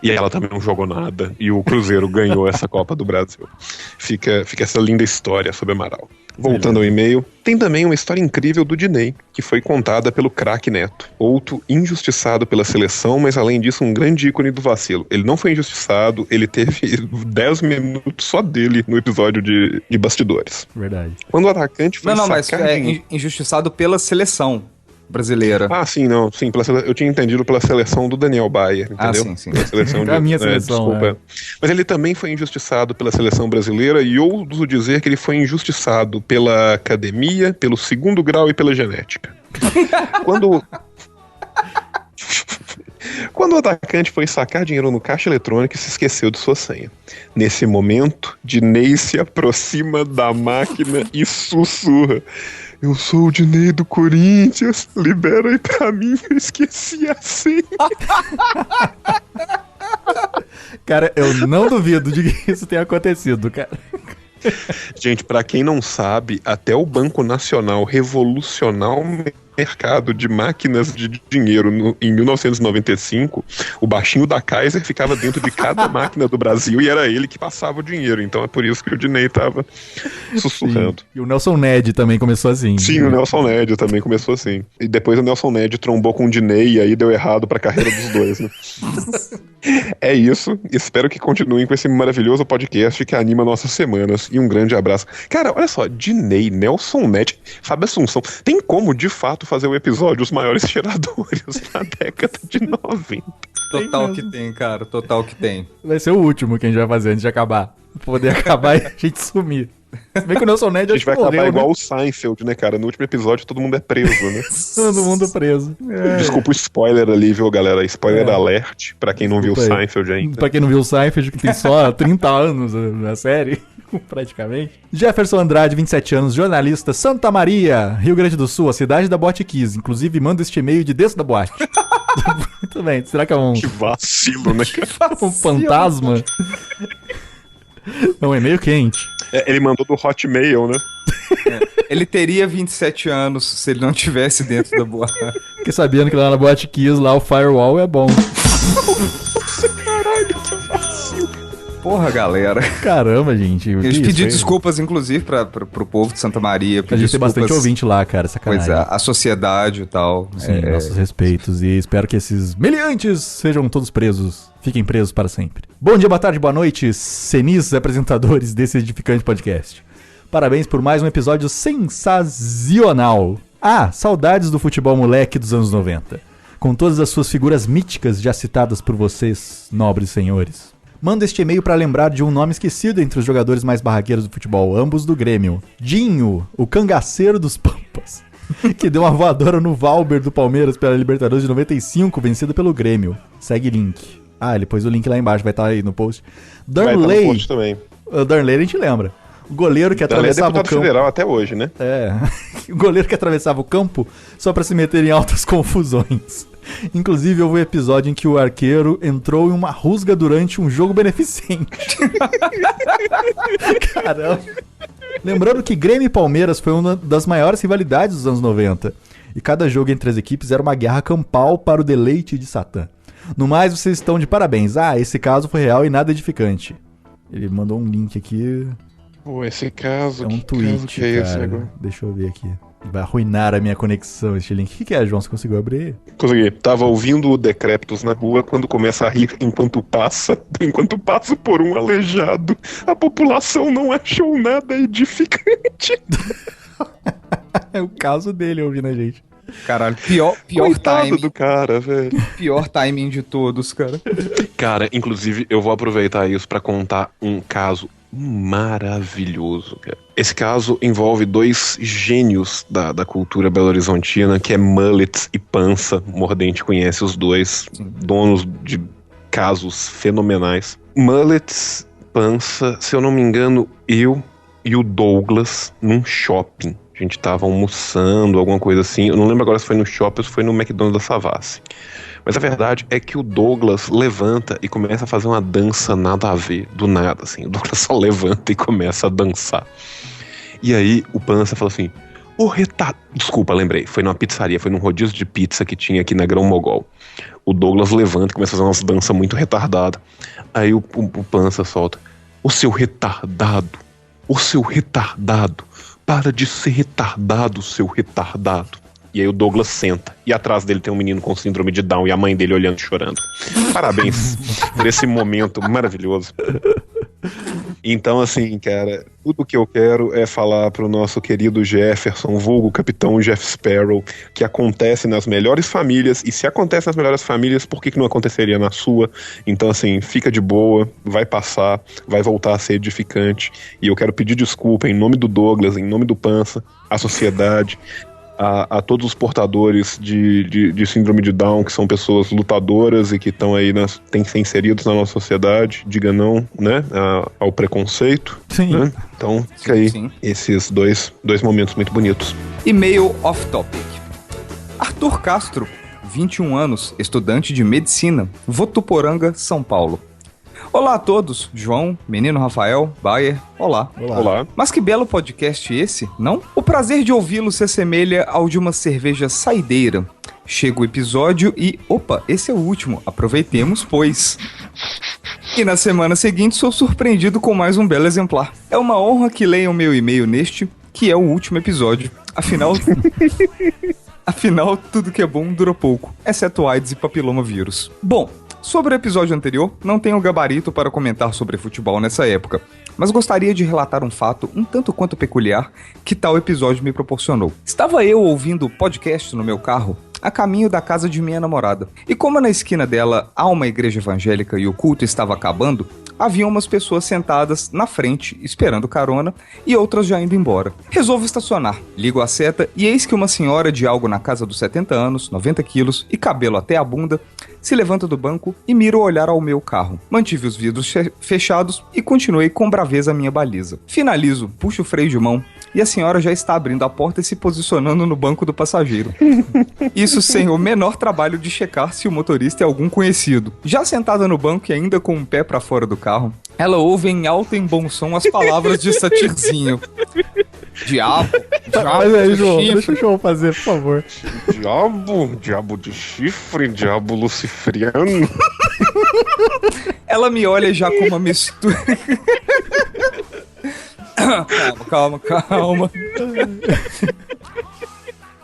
e ela também não jogou nada, e o Cruzeiro ganhou essa Copa do Brasil. Fica essa linda história sobre Amaral. Voltando ao e-mail, tem também uma história incrível do Diney, que foi contada pelo craque Neto. Outro injustiçado pela seleção, mas além disso um grande ícone do vacilo. Ele não foi injustiçado, ele teve 10 minutos só dele no episódio de bastidores. Verdade. Quando o atacante foi mas injustiçado pela seleção brasileira. Sim, eu tinha entendido pela seleção do Daniel Bayer, entendeu? Sim. Pela seleção A minha seleção, desculpa. Mas ele também foi injustiçado pela seleção brasileira, e ouso dizer que ele foi injustiçado pela academia, pelo 2º grau e pela genética. Quando o atacante foi sacar dinheiro no caixa eletrônico, se esqueceu de sua senha. Nesse momento, Diney se aproxima da máquina e sussurra: "Eu sou o Diney do Corinthians, libera aí pra mim, eu esqueci a senha." Cara, eu não duvido de que isso tenha acontecido, cara. Gente, pra quem não sabe, até o Banco Nacional revolucionar o mercado de máquinas de dinheiro em 1995, o baixinho da Kaiser ficava dentro de cada máquina do Brasil e era ele que passava o dinheiro. Então é por isso que o Diney tava sussurrando. Sim. E o Nelson Ned também começou assim. Sim, o Nelson Ned também começou assim. E depois o Nelson Ned trombou com o Diney e aí deu errado pra carreira dos dois, né? É isso. Espero que continuem com esse maravilhoso podcast que anima nossas semanas. E um grande abraço. Cara, olha só, Diney, Nelson Ned, Fábio Assunção. Tem como, de fato, fazer um episódio Os Maiores Cheiradores na década de 90. Total que tem, cara. Total que tem. Vai ser o último que a gente vai fazer antes de acabar. Pra poder acabar e a gente sumir. Se bem que o Nelson Ned A acho gente que vai acabar morreu, igual né? o Seinfeld, né, cara? No último episódio todo mundo é preso, né? Todo mundo preso. Desculpa o spoiler ali, viu, galera? Spoiler É. alert, pra quem não viu o Desculpa aí. Seinfeld ainda. Pra quem não viu o Seinfeld, que tem só 30 anos na série, praticamente. Jefferson Andrade, 27 anos, jornalista, Santa Maria, Rio Grande do Sul, a cidade da Boate Kiss. Inclusive, manda este e-mail de dentro da boate. Muito bem, será que é um Que vacilo, né, cara? fantasma? É um e-mail quente. É, ele mandou do Hotmail, né? Ele teria 27 anos se ele não tivesse dentro da boate. Fiquei sabendo que lá na Boate Kiss, lá o firewall é bom. Porra, galera. Caramba, gente. Eu pedi desculpas, inclusive, pro povo de Santa Maria. A gente tem bastante ouvinte lá, cara, Pois sacanagem. é, a sociedade e tal. Sim, nossos respeitos. E espero que esses meliantes sejam todos presos. Fiquem presos para sempre. Bom dia, boa tarde, boa noite, senis apresentadores desse edificante podcast. Parabéns por mais um episódio sensacional. Ah, saudades do futebol moleque dos anos 90. Com todas as suas figuras míticas já citadas por vocês, nobres senhores. Mando este e-mail para lembrar de um nome esquecido entre os jogadores mais barraqueiros do futebol, ambos do Grêmio. Dinho, o cangaceiro dos Pampas, que deu uma voadora no Valber do Palmeiras pela Libertadores de 95, vencida pelo Grêmio. Segue link. Ah, ele pôs o link lá embaixo, vai estar aí no post. Vai estar no Darley, post também. o Darley a gente lembra. O goleiro que Darley é atravessava o deputado campo. federal até hoje, né? É, o goleiro que atravessava o campo só pra se meter em altas confusões. Inclusive, houve um episódio em que o arqueiro entrou em uma rusga durante um jogo beneficente. Caramba. Lembrando que Grêmio e Palmeiras foi uma das maiores rivalidades dos anos 90. E cada jogo entre as equipes era uma guerra campal para o deleite de Satã. No mais, vocês estão de parabéns. Ah, esse caso foi real e nada edificante. Ele mandou um link aqui. Pô, esse caso. É um que tweet, caso que é esse cara. agora? Deixa eu ver aqui. Vai arruinar a minha conexão este link. O que é, João? Você conseguiu abrir? Consegui. Tava ouvindo o Decrépitos na rua quando começa a rir enquanto passa por um aleijado. A população não achou nada edificante. É o caso dele ouvindo a gente. Caralho, pior Coitado timing. do cara, velho. Pior timing de todos, cara. Cara, inclusive, eu vou aproveitar isso pra contar um caso maravilhoso, cara. Esse caso envolve dois gênios da cultura belo-horizontina, que é Mullets e Pança. O Mordente conhece os dois, donos de casos fenomenais. Mullets, Pança, se eu não me engano, eu e o Douglas num shopping. A gente tava almoçando, alguma coisa assim. Eu não lembro agora se foi no shopping ou se foi no McDonald's da Savassi. Mas a verdade é que o Douglas levanta e começa a fazer uma dança nada a ver, do nada, assim. O Douglas só levanta e começa a dançar. E aí o Pança fala assim, Desculpa, lembrei. Foi numa pizzaria, foi num rodízio de pizza que tinha aqui na Grão Mogol. O Douglas levanta e começa a fazer umas danças muito retardadas. Aí o Pança solta, Ô seu retardado, para de ser retardado, seu retardado. E aí o Douglas senta. E atrás dele tem um menino com síndrome de Down e a mãe dele olhando e chorando. Parabéns por esse momento maravilhoso. Então, assim, cara, tudo que eu quero é falar pro nosso querido Jefferson, vulgo Capitão Jeff Sparrow, que acontece nas melhores famílias. E se acontece nas melhores famílias, por que não aconteceria na sua? Então, assim, fica de boa, vai passar, vai voltar a ser edificante. E eu quero pedir desculpa em nome do Douglas, em nome do Pança, à sociedade, a todos os portadores de síndrome de Down, que são pessoas lutadoras e que estão aí, têm que ser inseridos na nossa sociedade. Diga não, né, ao preconceito. Sim. Né? Então, fica aí esses dois momentos muito bonitos. E-mail off-topic. Arthur Castro, 21 anos, estudante de medicina, Votuporanga, São Paulo. Olá a todos, João, menino Rafael, Bayer, olá. Olá. Mas que belo podcast esse, não? O prazer de ouvi-lo se assemelha ao de uma cerveja saideira. Chega o episódio e, opa, esse é o último, aproveitemos, pois. E na semana seguinte sou surpreendido com mais um belo exemplar. É uma honra que leiam meu e-mail neste, que é o último episódio. Afinal, tudo que é bom dura pouco, exceto AIDS e papilomavírus. Bom, sobre o episódio anterior, não tenho gabarito para comentar sobre futebol nessa época, mas gostaria de relatar um fato um tanto quanto peculiar que tal episódio me proporcionou. Estava eu ouvindo o podcast no meu carro, a caminho da casa de minha namorada, e como na esquina dela há uma igreja evangélica e o culto estava acabando, havia umas pessoas sentadas na frente, esperando carona, e outras já indo embora. Resolvo estacionar, ligo a seta e eis que uma senhora de algo na casa dos 70 anos, 90 quilos e cabelo até a bunda, se levanta do banco e mira o olhar ao meu carro. Mantive os vidros fechados e continuei com braveza a minha baliza. Finalizo, puxo o freio de mão e a senhora já está abrindo a porta e se posicionando no banco do passageiro. Isso sem o menor trabalho de checar se o motorista é algum conhecido. Já sentada no banco e ainda com o pé para fora do carro, ela ouve em alto e em bom som as palavras de Satirzinho. Diabo, Mas aí, João, deixa o João fazer, por favor. Diabo de chifre, diabo luciferiano. Ela me olha já com uma mistura... Calma.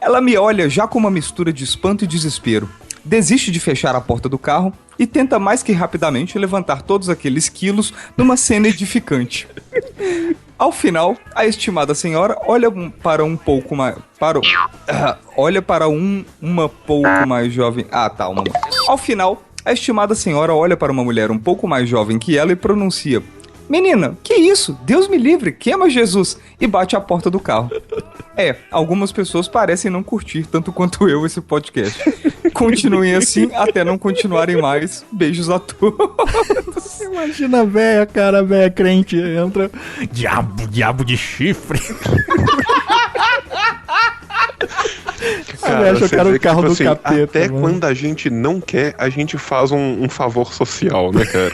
Ela me olha já com uma mistura de espanto e desespero. Desiste de fechar a porta do carro e tenta mais que rapidamente levantar todos aqueles quilos numa cena edificante. Ao final, a estimada senhora olha para um pouco mais... olha para uma pouco mais jovem... Ao final, a estimada senhora olha para uma mulher um pouco mais jovem que ela e pronuncia: menina, que isso? Deus me livre, queima Jesus! E bate a porta do carro. Algumas pessoas parecem não curtir tanto quanto eu esse podcast. Continuem assim até não continuarem mais. Beijos a todos. Imagina a véia, cara, a véia crente entra. Diabo de chifre. Cara, acha o carro do assim, capeta. Até mano. quando a gente não quer, a gente faz um favor social, né, cara?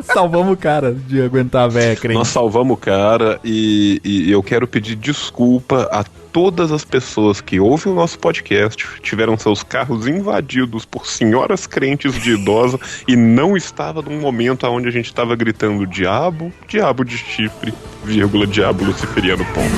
Salvamos o cara de aguentar a véia crente. Nós salvamos o cara e eu quero pedir desculpa a todas as pessoas que ouvem o nosso podcast, tiveram seus carros invadidos por senhoras crentes de idosa e não estava num momento onde a gente estava gritando diabo de chifre, vírgula, diabo luciferiano, ponto.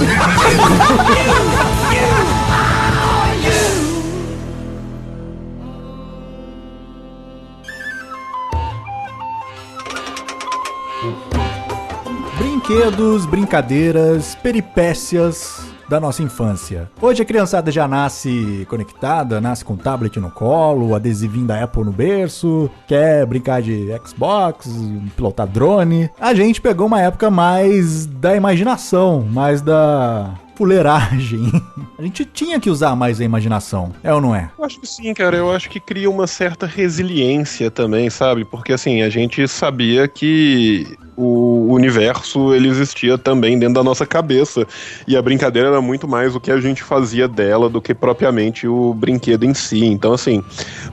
Brinquedos, brincadeiras, peripécias da nossa infância. Hoje a criançada já nasce conectada, nasce com tablet no colo, adesivinho da Apple no berço, quer brincar de Xbox, pilotar drone. A gente pegou uma época mais da imaginação, mais da fuleiragem. A gente tinha que usar mais a imaginação, é ou não é? Eu acho que sim, cara. Eu acho que cria uma certa resiliência também, sabe? Porque, assim, a gente sabia que o universo, ele existia também dentro da nossa cabeça. E a brincadeira era muito mais o que a gente fazia dela do que propriamente o brinquedo em si. Então, assim,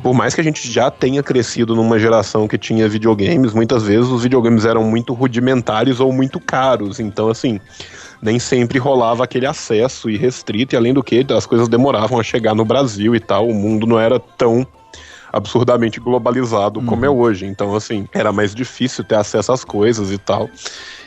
por mais que a gente já tenha crescido numa geração que tinha videogames, muitas vezes os videogames eram muito rudimentares ou muito caros. Então, assim, nem sempre rolava aquele acesso irrestrito, e além do que, as coisas demoravam a chegar no Brasil e tal, o mundo não era tão absurdamente globalizado como é hoje, então assim, era mais difícil ter acesso às coisas e tal.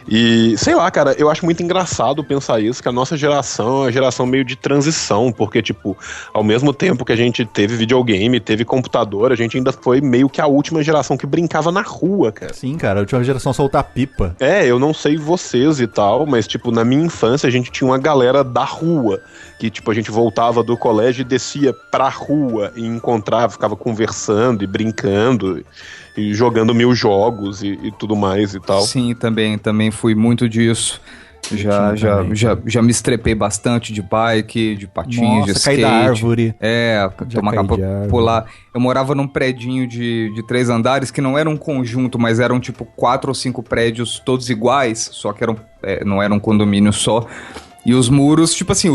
E, sei lá, cara, eu acho muito engraçado pensar isso, que a nossa geração é uma geração meio de transição, porque, tipo, ao mesmo tempo que a gente teve videogame, teve computador, a gente ainda foi meio que a última geração que brincava na rua, cara. Sim, cara, a última geração a soltar pipa. Eu não sei vocês e tal, mas, tipo, na minha infância a gente tinha uma galera da rua, que, tipo, a gente voltava do colégio e descia pra rua e encontrava, ficava conversando e brincando e jogando 1000 jogos e tudo mais e tal. Sim, também fui muito disso. Já me estrepei bastante de bike, de patins, de skate. Cair da árvore. Tomar capa, pular. Eu morava num predinho de 3 andares, que não era um conjunto, mas eram tipo 4 ou 5 prédios todos iguais, só que não era um condomínio só. E os muros, tipo assim,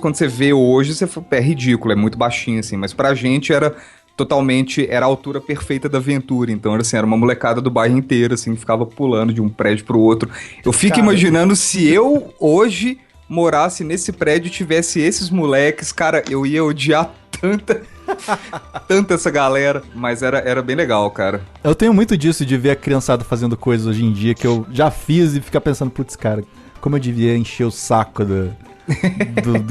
quando você vê hoje, é ridículo, é muito baixinho assim, mas pra gente era a altura perfeita da aventura. Então, era uma molecada do bairro inteiro, assim, que ficava pulando de um prédio pro outro. Eu fico imaginando se eu, hoje, morasse nesse prédio e tivesse esses moleques, cara, eu ia odiar tanta essa galera. Mas era bem legal, cara. Eu tenho muito disso, de ver a criançada fazendo coisas hoje em dia que eu já fiz e ficar pensando, putz, cara, como eu devia encher o saco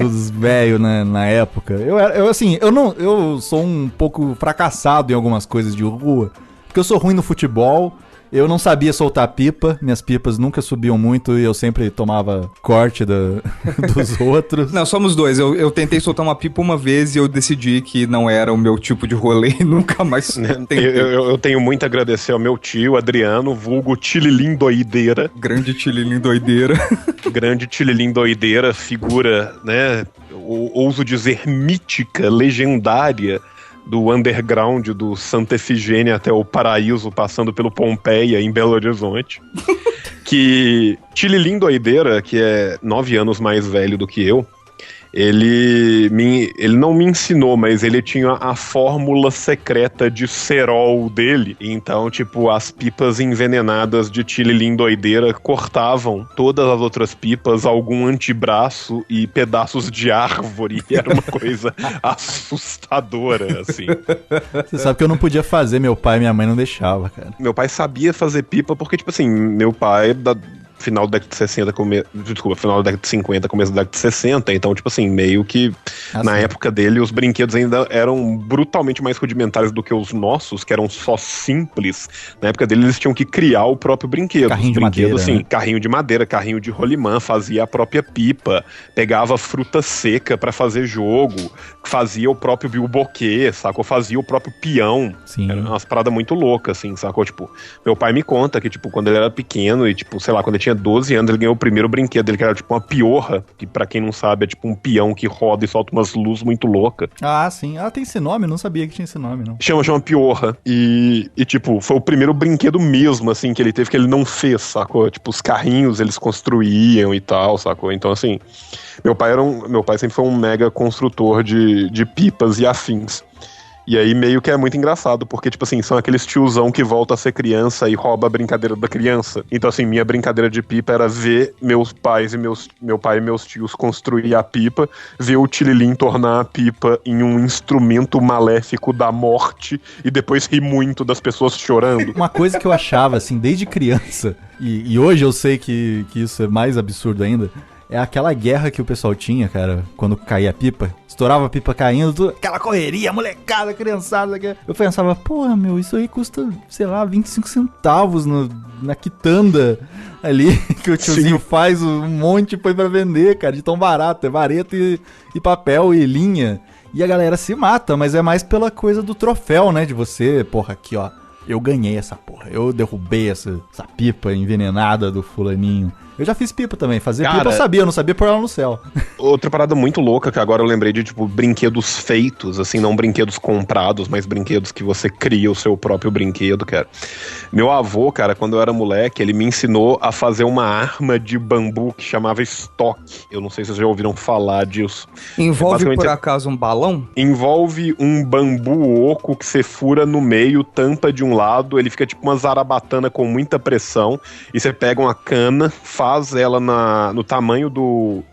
dos velhos na época. Eu sou um pouco fracassado em algumas coisas de rua, porque eu sou ruim no futebol Eu não sabia soltar pipa, minhas pipas nunca subiam muito e eu sempre tomava corte dos outros. Não, somos dois. Eu tentei soltar uma pipa uma vez e eu decidi que não era o meu tipo de rolê e nunca mais tentei. Eu tenho muito a agradecer ao meu tio, Adriano, vulgo Tililim Doideira. Grande Tililim Doideira. Grande Tililim Doideira, figura, né, ouso dizer mítica, legendária, do underground do Santa Efigênia até o Paraíso, passando pelo Pompeia, em Belo Horizonte. Que Tililim Doideira, que é 9 anos mais velho do que eu, ele não me ensinou, mas ele tinha a fórmula secreta de cerol dele. Então, tipo, as pipas envenenadas de Tililim Doideira cortavam todas as outras pipas, algum antebraço e pedaços de árvore. Era uma coisa assustadora, assim. Você sabe que eu não podia fazer, meu pai e minha mãe não deixavam, cara. Meu pai sabia fazer pipa porque, tipo assim, meu pai... final da década de 60, final da década de 50, começo da década de 60, então, tipo assim, meio que na época dele os brinquedos ainda eram brutalmente mais rudimentares do que os nossos, que eram só simples. Na época dele eles tinham que criar o próprio brinquedo. Carrinho de madeira, assim, né? Carrinho de madeira, carrinho de rolimã, fazia a própria pipa, pegava fruta seca pra fazer jogo, fazia o próprio bilboquê, sacou? Fazia o próprio peão. Sim. Era umas paradas muito loucas, assim, sacou? Tipo, meu pai me conta que, tipo, quando ele era pequeno e, tipo, sei lá, quando ele tinha 12 anos, ele ganhou o primeiro brinquedo dele, que era tipo uma piorra, que pra quem não sabe é tipo um peão que roda e solta umas luzes muito loucas. Ah, sim. Ah, tem esse nome? Não sabia que tinha esse nome, não. Chama piorra. E tipo, foi o primeiro brinquedo mesmo, assim, que ele teve, que ele não fez, sacou? Tipo, os carrinhos eles construíam e tal, sacou? Então, assim, meu pai sempre foi um mega construtor de pipas e afins. E aí meio que é muito engraçado, porque, tipo assim, são aqueles tiozão que volta a ser criança e rouba a brincadeira da criança. Então, assim, minha brincadeira de pipa era ver meu pai e meus tios construir a pipa, ver o Tililim tornar a pipa em um instrumento maléfico da morte e depois rir muito das pessoas chorando. Uma coisa que eu achava, assim, desde criança, e hoje eu sei que isso é mais absurdo ainda, é aquela guerra que o pessoal tinha, cara, quando caía a pipa. Estourava a pipa caindo, tudo, aquela correria, molecada, criançada. Eu pensava, porra, meu, isso aí custa, sei lá, 25 centavos na quitanda ali, que o tiozinho faz um monte e põe pra vender, cara, de tão barato. É vareta e papel e linha. E a galera se mata, mas é mais pela coisa do troféu, né, de você, porra, aqui, ó, eu ganhei essa porra, eu derrubei essa pipa envenenada do fulaninho. Eu já fiz pipa também, fazer pipa eu não sabia pôr ela no céu. Outra parada muito louca que agora eu lembrei de, tipo, brinquedos feitos, assim, não brinquedos comprados, mas brinquedos que você cria o seu próprio brinquedo, cara. Meu avô, cara, quando eu era moleque, ele me ensinou a fazer uma arma de bambu que chamava estoque. Eu não sei se vocês já ouviram falar disso. Envolve, por acaso, um balão? Envolve um bambu oco que você fura no meio, tampa de um lado, ele fica tipo uma zarabatana com muita pressão, e você pega uma cana, faz ela no tamanho do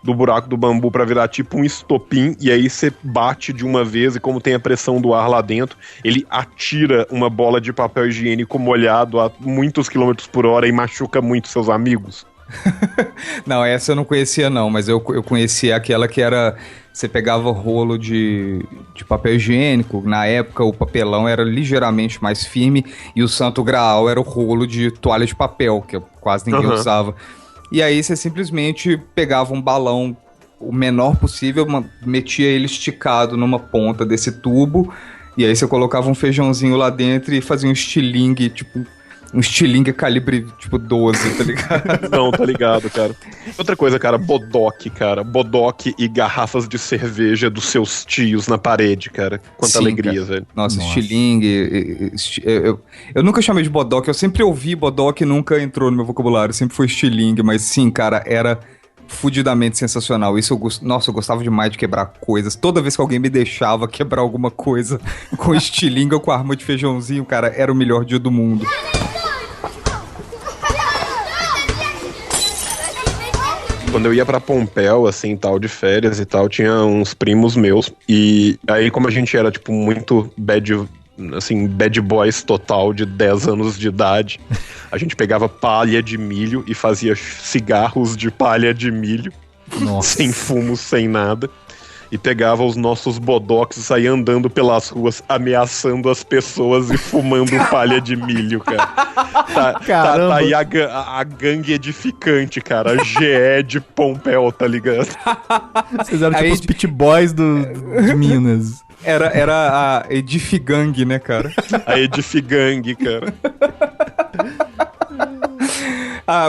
buraco do bambu pra virar tipo um estopim, e aí você bate de uma vez, e como tem a pressão do ar lá dentro, ele atira uma bola de papel higiênico molhado a muitos quilômetros por hora e machuca muito seus amigos. Não, essa eu não conhecia não, mas eu conhecia aquela que era... Você pegava rolo de papel higiênico, na época o papelão era ligeiramente mais firme e o santo graal era o rolo de toalha de papel, que quase ninguém usava. E aí você simplesmente pegava um balão o menor possível, metia ele esticado numa ponta desse tubo, e aí você colocava um feijãozinho lá dentro e fazia um estilingue, tipo... Um estilingue calibre, tipo, 12, tá ligado? Não, tá ligado, cara. Outra coisa, cara, bodoque, cara. Bodoque e garrafas de cerveja dos seus tios na parede, cara. Quanta alegria, cara. Velho. Nossa, estilingue... Eu nunca chamei de bodoque, eu sempre ouvi bodoque e nunca entrou no meu vocabulário. Sempre foi estilingue, mas sim, cara, era... fudidamente sensacional. Isso eu gostava demais de quebrar coisas. Toda vez que alguém me deixava quebrar alguma coisa com estilingue ou com arma de feijãozinho, cara, era o melhor dia do mundo. Quando eu ia pra Pompéu, assim, tal, de férias e tal, tinha uns primos meus. E aí, como a gente era, tipo, muito bad boys total, de 10 anos de idade, a gente pegava palha de milho e fazia cigarros de palha de milho. Nossa. Sem fumo, sem nada. e pegava os nossos bodoques e saía andando pelas ruas, ameaçando as pessoas e fumando palha de milho, cara. Tá aí a gangue edificante, cara. A GE de Pompéu, tá ligado? Vocês eram tipo os pit boys de Minas. Era a Edifigang, né, cara? A Edifigang, cara.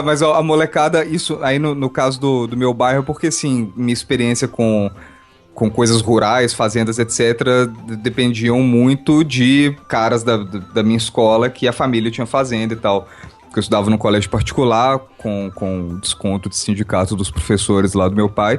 Mas ó, a molecada, isso aí no caso do meu bairro, porque assim, minha experiência com coisas rurais, fazendas, etc., dependiam muito de caras da minha escola que a família tinha fazenda e tal. Porque eu estudava num colégio particular, com desconto de sindicato dos professores lá do meu pai.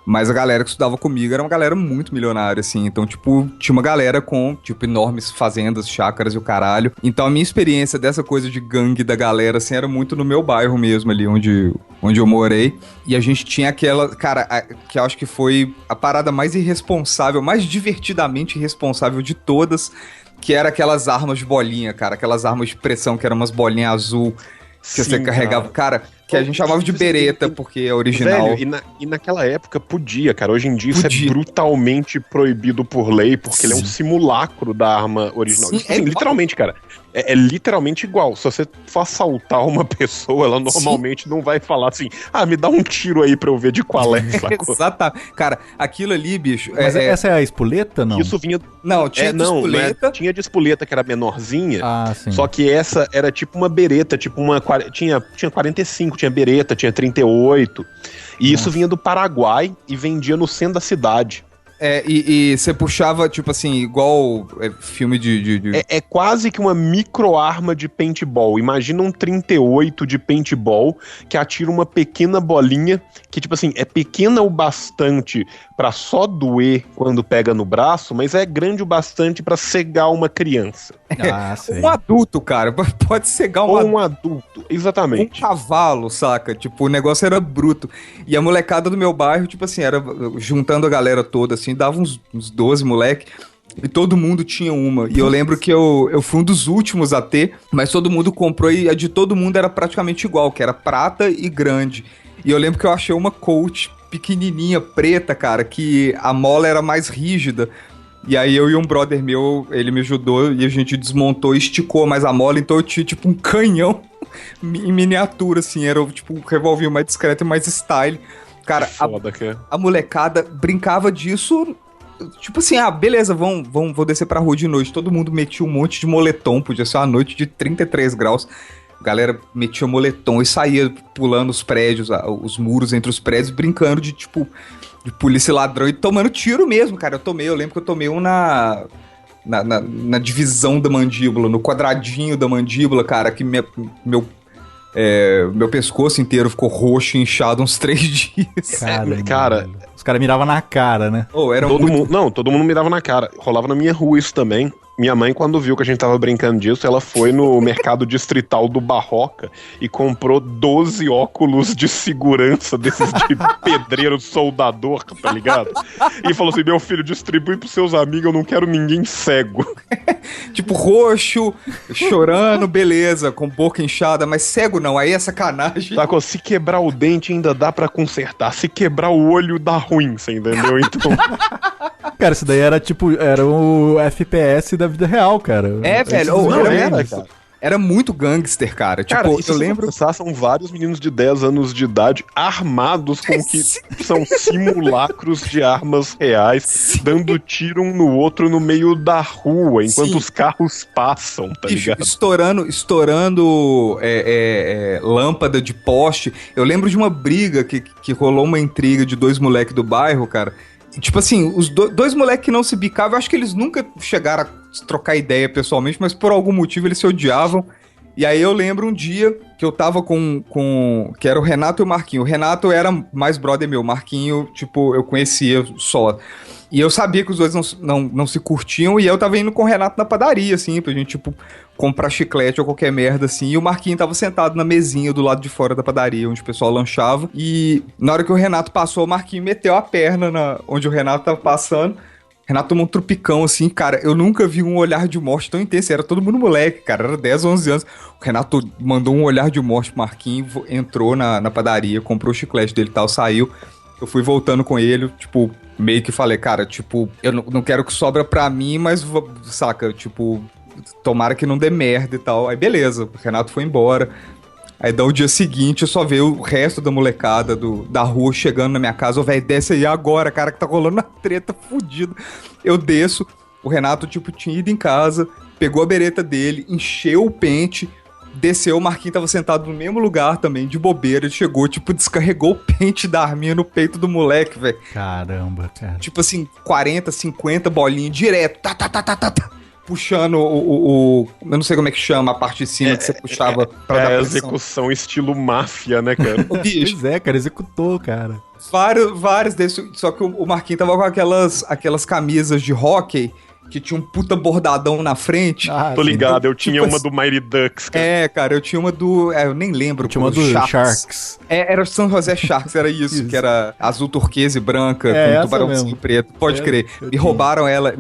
Mas a galera que estudava comigo era uma galera muito milionária, assim. Então, tipo, tinha uma galera com, tipo, enormes fazendas, chácaras e o caralho. Então, a minha experiência dessa coisa de gangue da galera, assim, era muito no meu bairro mesmo, ali onde eu morei. E a gente tinha aquela, cara, que eu acho que foi a parada mais irresponsável, mais divertidamente irresponsável de todas, que era aquelas armas de bolinha, cara. Aquelas armas de pressão, que eram umas bolinhas azul que você carregava. Cara, que a gente chamava de bereta, porque é original. Velho, e naquela época podia, cara. Hoje em dia isso é brutalmente proibido por lei, porque ele é um simulacro da arma original. Sim, assim, literalmente, cara. É literalmente igual. Se você for assaltar uma pessoa, ela normalmente não vai falar assim, me dá um tiro aí pra eu ver de qual é, sacou? Exatamente. Cara, aquilo ali, bicho... Mas essa é a espoleta, não? Isso vinha... Não, tinha de espoleta. Tinha de espoleta que era menorzinha, sim. Só que essa era tipo uma bereta, tipo uma... Tinha 45, tinha bereta, tinha 38. E isso vinha do Paraguai e vendia no centro da cidade. E você puxava, tipo assim, igual filme de... É quase que uma micro-arma de paintball. Imagina um 38 de paintball que atira uma pequena bolinha que, tipo assim, é pequena o bastante pra só doer quando pega no braço, mas é grande o bastante pra cegar uma criança. Sei. Um adulto, cara. Pode cegar um adulto, exatamente. Um cavalo, saca? Tipo, o negócio era bruto. E a molecada do meu bairro, tipo assim, era juntando a galera toda, assim, dava uns 12 moleque, e todo mundo tinha uma. E eu lembro que eu fui um dos últimos a ter, mas todo mundo comprou e a de todo mundo era praticamente igual, que era prata e grande. E eu lembro que eu achei uma Colt pequenininha, preta, cara, que a mola era mais rígida. E aí eu e um brother meu, ele me ajudou e a gente desmontou e esticou mais a mola, então eu tinha tipo um canhão em miniatura, assim, era tipo um revólver mais discreto e mais style. Cara, a molecada brincava disso, tipo assim, beleza, vou descer pra rua de noite. Todo mundo metia um monte de moletom, podia ser uma noite de 33 graus. A galera metia moletom e saía pulando os prédios, os muros entre os prédios, brincando de, tipo, de polícia e ladrão e tomando tiro mesmo, cara. Eu lembro que eu tomei um na divisão da mandíbula, no quadradinho da mandíbula, cara, que meu pescoço inteiro ficou roxo e inchado uns 3 dias. Cara, os caras miravam na cara, né? Todo mundo mirava na cara. Rolava na minha rua isso também. Minha mãe, quando viu que a gente tava brincando disso, ela foi no mercado distrital do Barroca e comprou 12 óculos de segurança desses de pedreiro soldador, tá ligado? E falou assim, meu filho, distribui pros seus amigos, eu não quero ninguém cego. Tipo, roxo, chorando, beleza, com boca inchada, mas cego não, aí é sacanagem. Sacou? Se quebrar o dente ainda dá pra consertar, se quebrar o olho dá ruim, você entendeu? Então... Cara, isso daí era o FPS da vida real, cara. Velho, cara. Era muito gangster, cara. Tipo, cara, eu lembro. São vários meninos de 10 anos de idade armados com que são simulacros de armas reais, dando tiro um no outro no meio da rua, enquanto os carros passam, tá ligado? Estourando lâmpada de poste. Eu lembro de uma briga que rolou uma intriga de 2 moleques do bairro, cara. Tipo assim, os dois moleques que não se bicavam, eu acho que eles nunca chegaram a trocar ideia pessoalmente, mas por algum motivo eles se odiavam. E aí eu lembro um dia que eu tava que era o Renato e o Marquinho. O Renato era mais brother meu, o Marquinho, tipo, eu conhecia só. E eu sabia que os dois não se curtiam, e eu tava indo com o Renato na padaria, assim, pra gente, tipo, comprar chiclete ou qualquer merda, assim, e o Marquinho tava sentado na mesinha do lado de fora da padaria, onde o pessoal lanchava, e na hora que o Renato passou, o Marquinho meteu a perna onde o Renato tava passando. O Renato tomou um trupicão, assim, cara, eu nunca vi um olhar de morte tão intenso, era todo mundo moleque, cara, era 10, 11 anos. O Renato mandou um olhar de morte pro Marquinho, entrou na padaria, comprou o chiclete dele e tal, saiu. Eu fui voltando com ele, tipo, meio que falei, cara, tipo, eu não quero que sobra pra mim, mas, saca, tipo, tomara que não dê merda e tal. Aí beleza, o Renato foi embora. Aí dá o dia seguinte, eu só vejo o resto da molecada da rua chegando na minha casa. Ô, velho, desce aí agora, cara, que tá rolando uma treta fodida. Eu desço, o Renato, tipo, tinha ido em casa, pegou a bereta dele, encheu o pente, desceu, o Marquinhos tava sentado no mesmo lugar também, de bobeira. Ele chegou, tipo, descarregou o pente da arminha no peito do moleque, velho. Caramba, cara. Tipo assim, 40, 50 bolinhas direto, tá. Puxando o eu não sei como é que chama a parte de cima que você puxava pra dar pressão. Execução estilo máfia, né, cara? O bicho, Pois é, cara, executou, cara. vários desses, só que o Marquinhos tava com aquelas camisas de hóquei que tinha um puta bordadão na frente. Tô ligado, eu tipo tinha uma do Mighty Ducks, cara. Cara, eu tinha uma do... eu nem lembro. Eu tinha uma do Sharks. Era São José Sharks, era isso, que era azul turquesa e branca, com um tubarãozinho preto. Pode crer. Me roubaram ela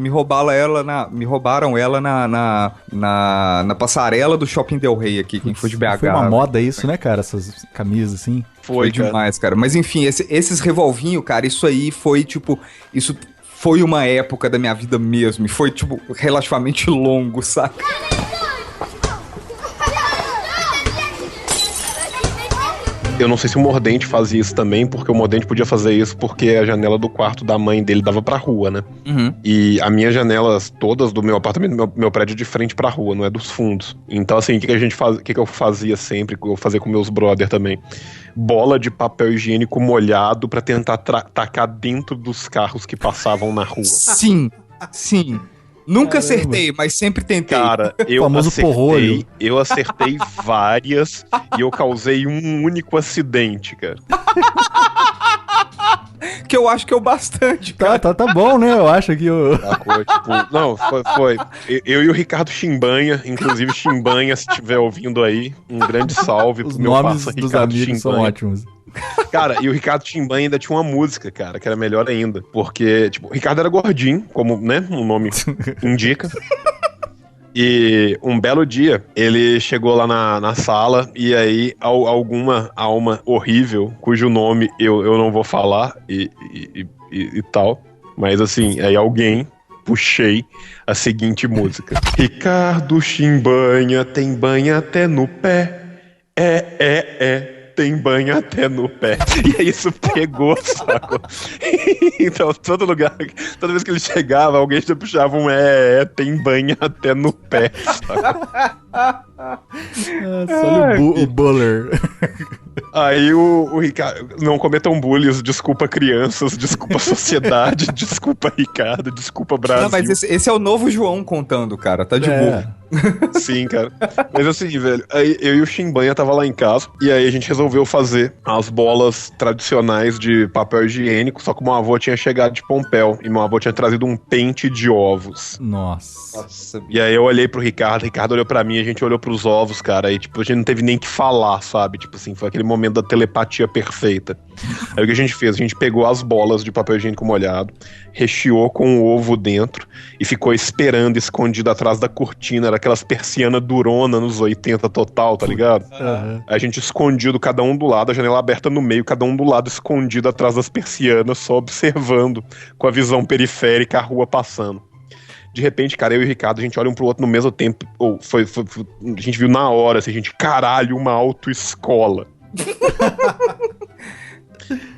na passarela do Shopping Del Rey aqui, quem foi de BH. Foi uma moda isso, né, cara? Essas camisas assim. Foi demais, cara. Mas enfim, esses revolvinhos, cara, isso aí foi, tipo... Isso foi uma época da minha vida mesmo. E foi, tipo, relativamente longo, saca? Eu não sei se o Mordente fazia isso também, porque o Mordente podia fazer isso porque a janela do quarto da mãe dele dava pra rua, né? Uhum. E as minhas janelas todas do meu apartamento, meu prédio é de frente pra rua, não é dos fundos. Então, assim, o que eu fazia sempre, eu fazia com meus brother também? Bola de papel higiênico molhado pra tentar tacar dentro dos carros que passavam na rua. Sim. Nunca acertei, mas sempre tentei. Cara, eu acertei várias e eu causei um único acidente, cara. Que eu acho que é o bastante, cara. Tá bom, né? Eu acho que o... Não, foi. Eu e o Ricardo Chimbanha, inclusive Chimbanha, se estiver ouvindo aí, um grande salve Os pro meu nomes parça dos Ricardo amigos são Chimbanha. ótimos. Cara, e o Ricardo Chimbanha ainda tinha uma música, cara, que era melhor ainda. Porque, tipo, o Ricardo era gordinho, como, né, o nome indica. E um belo dia, ele chegou lá na sala e aí alguma alma horrível, cujo nome eu não vou falar e tal, mas assim, aí alguém puxei a seguinte música. Ricardo Chimbanha tem banha até no pé, tem banho até no pé. E aí isso pegou, saco? Então, todo lugar, toda vez que ele chegava, alguém já puxava um tem banho até no pé, saco? Olha o Buller. Aí o Ricardo... Não cometam bullies, desculpa crianças, desculpa sociedade, desculpa Ricardo, desculpa Brasil. Não, mas esse é o novo João contando, cara, tá de boa. Sim, cara. Mas assim, velho, aí eu e o Chimbanha tava lá em casa, e aí a gente resolveu fazer as bolas tradicionais de papel higiênico, só que o meu avô tinha chegado de Pompéu, e meu avô tinha trazido um pente de ovos. Nossa. E aí eu olhei pro Ricardo olhou pra mim, a gente olhou pros ovos, cara, e tipo, a gente não teve nem que falar, sabe? Tipo assim, foi aquele momento da telepatia perfeita. Aí o que a gente fez? A gente pegou as bolas de papel higiênico molhado, recheou com o ovo dentro e ficou esperando escondido atrás da cortina. Era aquelas persianas durona nos 80 total, tá ligado? Uhum. A gente escondido, cada um do lado, a janela aberta no meio, cada um do lado escondido atrás das persianas, só observando com a visão periférica a rua passando. De repente, cara, eu e o Ricardo, a gente olha um pro outro no mesmo tempo. A gente viu na hora, assim, a gente, caralho, uma autoescola.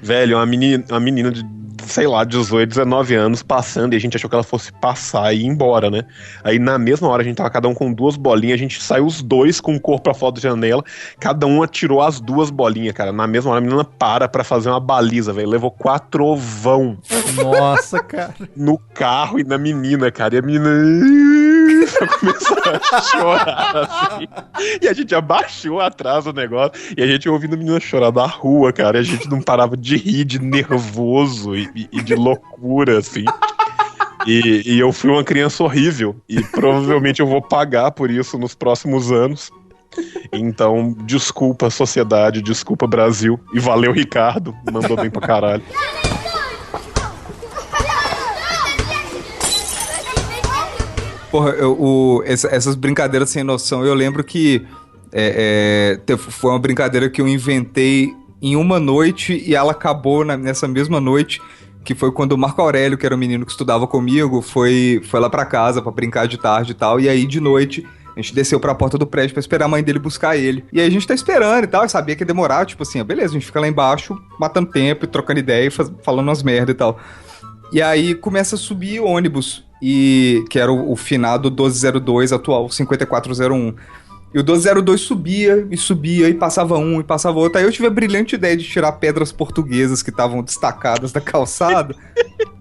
Velho, uma menina de, sei lá, 18, 19 anos passando, e a gente achou que ela fosse passar e ir embora, né? Aí na mesma hora a gente tava cada um com 2 bolinhas, a gente saiu os dois com o corpo pra fora da janela, cada um atirou as 2 bolinhas, cara. Na mesma hora a menina pra fazer uma baliza, velho. Levou 4 ovão. Nossa, cara. No carro e na menina, cara. E a menina só começou a chorar, assim. E a gente abaixou atrás do negócio, e a gente ouvindo a menina chorar da rua, cara. E a gente não parava de rir, de nervoso e de loucura, assim. E eu fui uma criança horrível. E provavelmente eu vou pagar por isso nos próximos anos. Então, desculpa sociedade, desculpa Brasil. E valeu, Ricardo. Mandou bem pra caralho. Porra, essas brincadeiras sem noção, eu lembro que foi uma brincadeira que eu inventei em uma noite e ela acabou nessa mesma noite que foi quando o Marco Aurélio, que era o menino que estudava comigo, foi lá pra casa pra brincar de tarde e tal, e aí de noite a gente desceu pra porta do prédio pra esperar a mãe dele buscar ele. E aí a gente tá esperando e tal, eu sabia que ia demorar, tipo assim, beleza, a gente fica lá embaixo, matando tempo, trocando ideia, falando umas merda e tal. E aí começa a subir ônibus, que era o finado 1202 atual, 5401. E o 1202 subia, e passava um, e passava outro. Aí eu tive a brilhante ideia de tirar pedras portuguesas que estavam destacadas da calçada,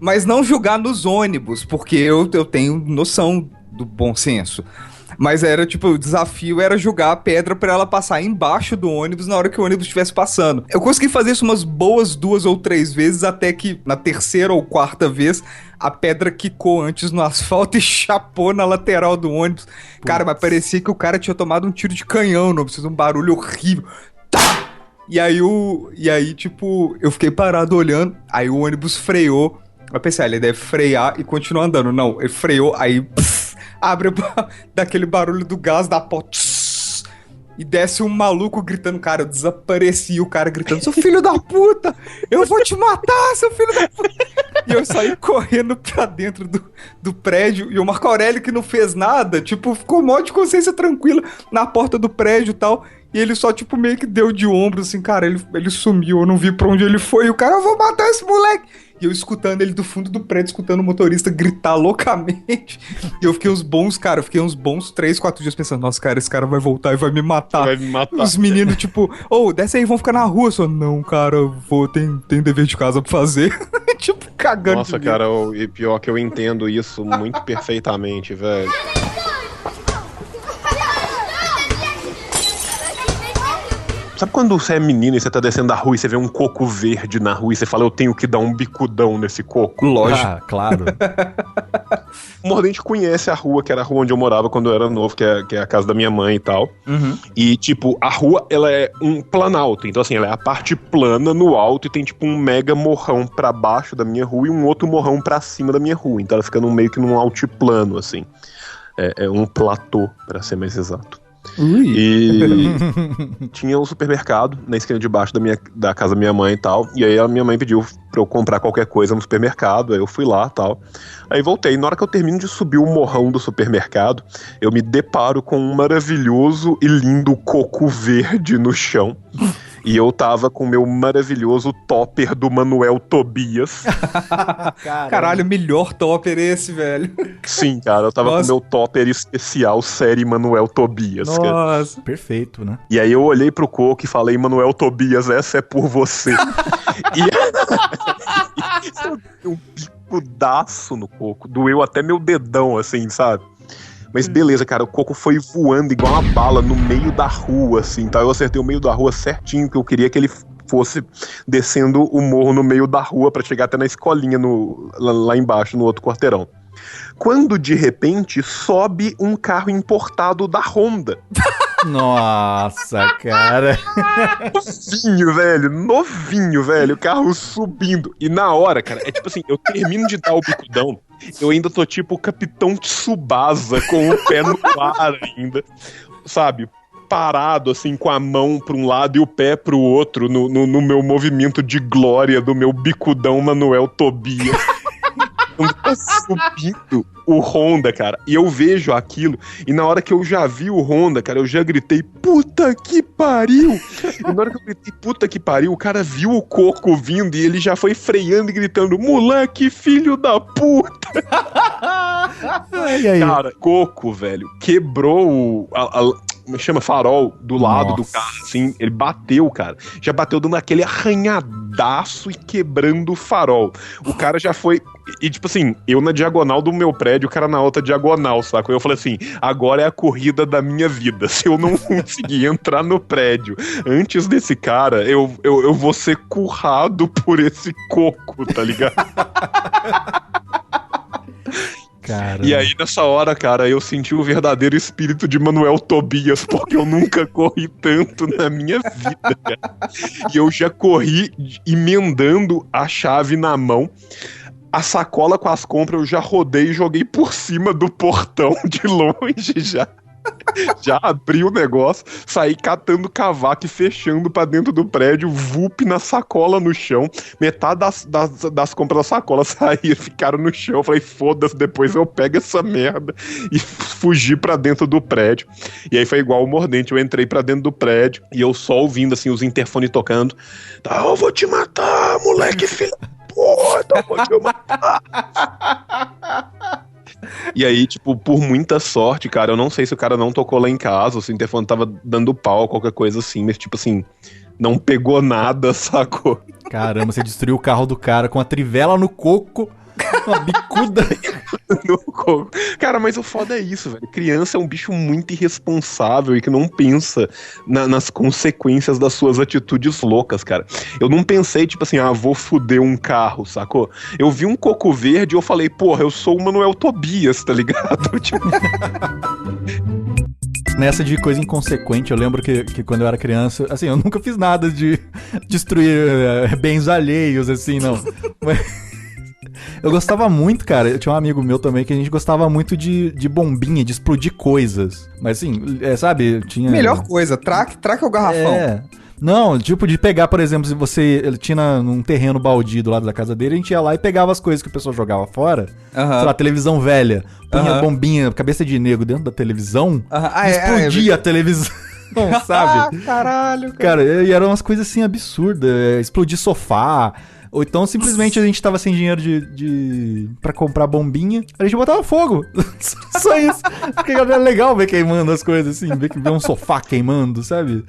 mas não jogar nos ônibus, porque eu tenho noção do bom senso. Mas era, tipo, o desafio era jogar a pedra pra ela passar embaixo do ônibus na hora que o ônibus estivesse passando. Eu consegui fazer isso umas boas 2 ou 3 vezes, até que na 3ª ou 4ª vez, a pedra quicou antes no asfalto e chapou na lateral do ônibus. Cara, mas parecia que o cara tinha tomado um tiro de canhão, não precisa, um barulho horrível. Tá! E aí, tipo, eu fiquei parado olhando, aí o ônibus freou. Eu pensei, ele deve frear e continuar andando. Não, ele freou, aí... abre daquele barulho do gás da porta e desce um maluco gritando, cara, eu desapareci, o cara gritando, seu filho da puta, eu vou te matar, seu filho da puta. E eu saí correndo pra dentro do prédio, e o Marco Aurélio, que não fez nada, tipo, ficou mó de consciência tranquila na porta do prédio e tal, e ele só, tipo, meio que deu de ombro, assim, cara, ele sumiu, eu não vi pra onde ele foi, e o cara, eu vou matar esse moleque. E eu escutando ele do fundo do prédio, escutando o motorista gritar loucamente. E eu fiquei uns bons 3, 4 dias pensando, nossa, cara, esse cara vai voltar e vai me matar. Vai me matar. Os meninos, tipo, desce aí, vão ficar na rua. Só, não, cara, tem dever de casa pra fazer. Tipo, cagando. Nossa, cara, e pior que eu entendo isso muito perfeitamente, velho. Sabe quando você é menino e você tá descendo da rua e você vê um coco verde na rua e você fala, eu tenho que dar um bicudão nesse coco? Lógico. Ah, claro. O Mordente conhece a rua, que era a rua onde eu morava quando eu era novo, que é a casa da minha mãe e tal. Uhum. E, tipo, a rua, ela é um planalto. Então, assim, ela é a parte plana no alto e tem, tipo, um mega morrão pra baixo da minha rua e um outro morrão pra cima da minha rua. Então ela fica meio que num altiplano, assim. É um platô, pra ser mais exato. E tinha um supermercado na esquina de baixo da casa da minha mãe e tal. E aí a minha mãe pediu pra eu comprar qualquer coisa no supermercado. Aí eu fui lá e tal. Aí voltei. Na hora que eu termino de subir o morrão do supermercado, eu me deparo com um maravilhoso e lindo coco verde no chão. E eu tava com o meu maravilhoso topper do Manuel Tobias. Caralho, melhor topper esse, velho. Sim, cara, eu tava com o meu topper especial série Manuel Tobias. Nossa. Perfeito, né? E aí eu olhei pro coco e falei, Manuel Tobias, essa é por você. E um bicudaço no coco. Doeu até meu dedão, assim, sabe? Mas beleza, cara, o coco foi voando igual uma bala no meio da rua, assim, tá? Eu acertei o meio da rua certinho, porque eu queria que ele fosse descendo o morro no meio da rua pra chegar até na escolinha lá embaixo, no outro quarteirão. Quando, de repente, sobe um carro importado da Honda. Nossa, cara. Novinho, velho, o carro subindo. E na hora, cara, é tipo assim, eu termino de dar o bicudão, eu ainda tô tipo o Capitão Tsubasa com o pé no ar ainda, sabe? Parado, assim, com a mão pra um lado e o pé pro outro, no meu movimento de glória do meu bicudão Manuel Tobias. Tá subindo o Honda, cara, e eu vejo aquilo, e na hora que eu já vi o Honda, cara, eu já gritei, puta que pariu! E na hora que eu gritei, puta que pariu, o cara viu o coco vindo e ele já foi freando e gritando, moleque, filho da puta! E aí? Cara, coco, velho, quebrou chama farol do lado do carro, assim, ele bateu, cara, já bateu dando aquele arranhadaço e quebrando o farol. O cara já foi, e tipo assim, eu na diagonal do meu prédio, o cara na outra diagonal, saco? Eu falei assim, agora é a corrida da minha vida, se eu não conseguir entrar no prédio antes desse cara, eu vou ser currado por esse coco, tá ligado? Caramba. E aí, nessa hora, cara, eu senti o verdadeiro espírito de Manuel Tobias, porque eu nunca corri tanto na minha vida, cara. E eu já corri emendando a chave na mão, a sacola com as compras eu já rodei e joguei por cima do portão de longe já. Já abri o negócio, saí catando cavaco e fechando pra dentro do prédio, vup na sacola no chão. Metade das compras da sacola saíram, ficaram no chão. Eu falei, foda-se, depois eu pego essa merda. E fugi pra dentro do prédio. E aí foi igual o Mordente, eu entrei pra dentro do prédio e eu só ouvindo assim os interfones tocando. Tá, eu vou te matar, moleque, filho da puta, eu vou te matar. E aí, tipo, por muita sorte, cara, eu não sei se o cara não tocou lá em casa, ou se o interfone tava dando pau, qualquer coisa assim, mas tipo assim, não pegou nada, sacou? Caramba, você destruiu o carro do cara com a trivela no coco, uma bicuda. No coco. Cara, mas o foda é isso, velho. Criança é um bicho muito irresponsável e que não pensa nas consequências das suas atitudes loucas, cara. Eu não pensei, tipo assim, vou fuder um carro, sacou? Eu vi um coco verde e eu falei, porra, eu sou o Manuel Tobias, tá ligado? Tipo... Nessa de coisa inconsequente, eu lembro que quando eu era criança, assim, eu nunca fiz nada de destruir bens alheios, assim, não. Mas... Eu gostava muito, cara, eu tinha um amigo meu também que a gente gostava muito de bombinha, de explodir coisas. Mas assim, sabe, tinha... Melhor coisa, traque é o garrafão. Não, tipo de pegar, por exemplo, se ele tinha num terreno baldio do lado da casa dele, a gente ia lá e pegava as coisas que o pessoal jogava fora. Sei lá, televisão velha, punha bombinha, cabeça de negro dentro da televisão, explodia a televisão. Sabe? Caralho, cara. E eram umas coisas assim absurdas, explodir sofá. Ou então, simplesmente, a gente tava sem dinheiro pra comprar bombinha, a gente botava fogo. Só isso. Porque era legal ver queimando as coisas, assim, ver um sofá queimando, sabe?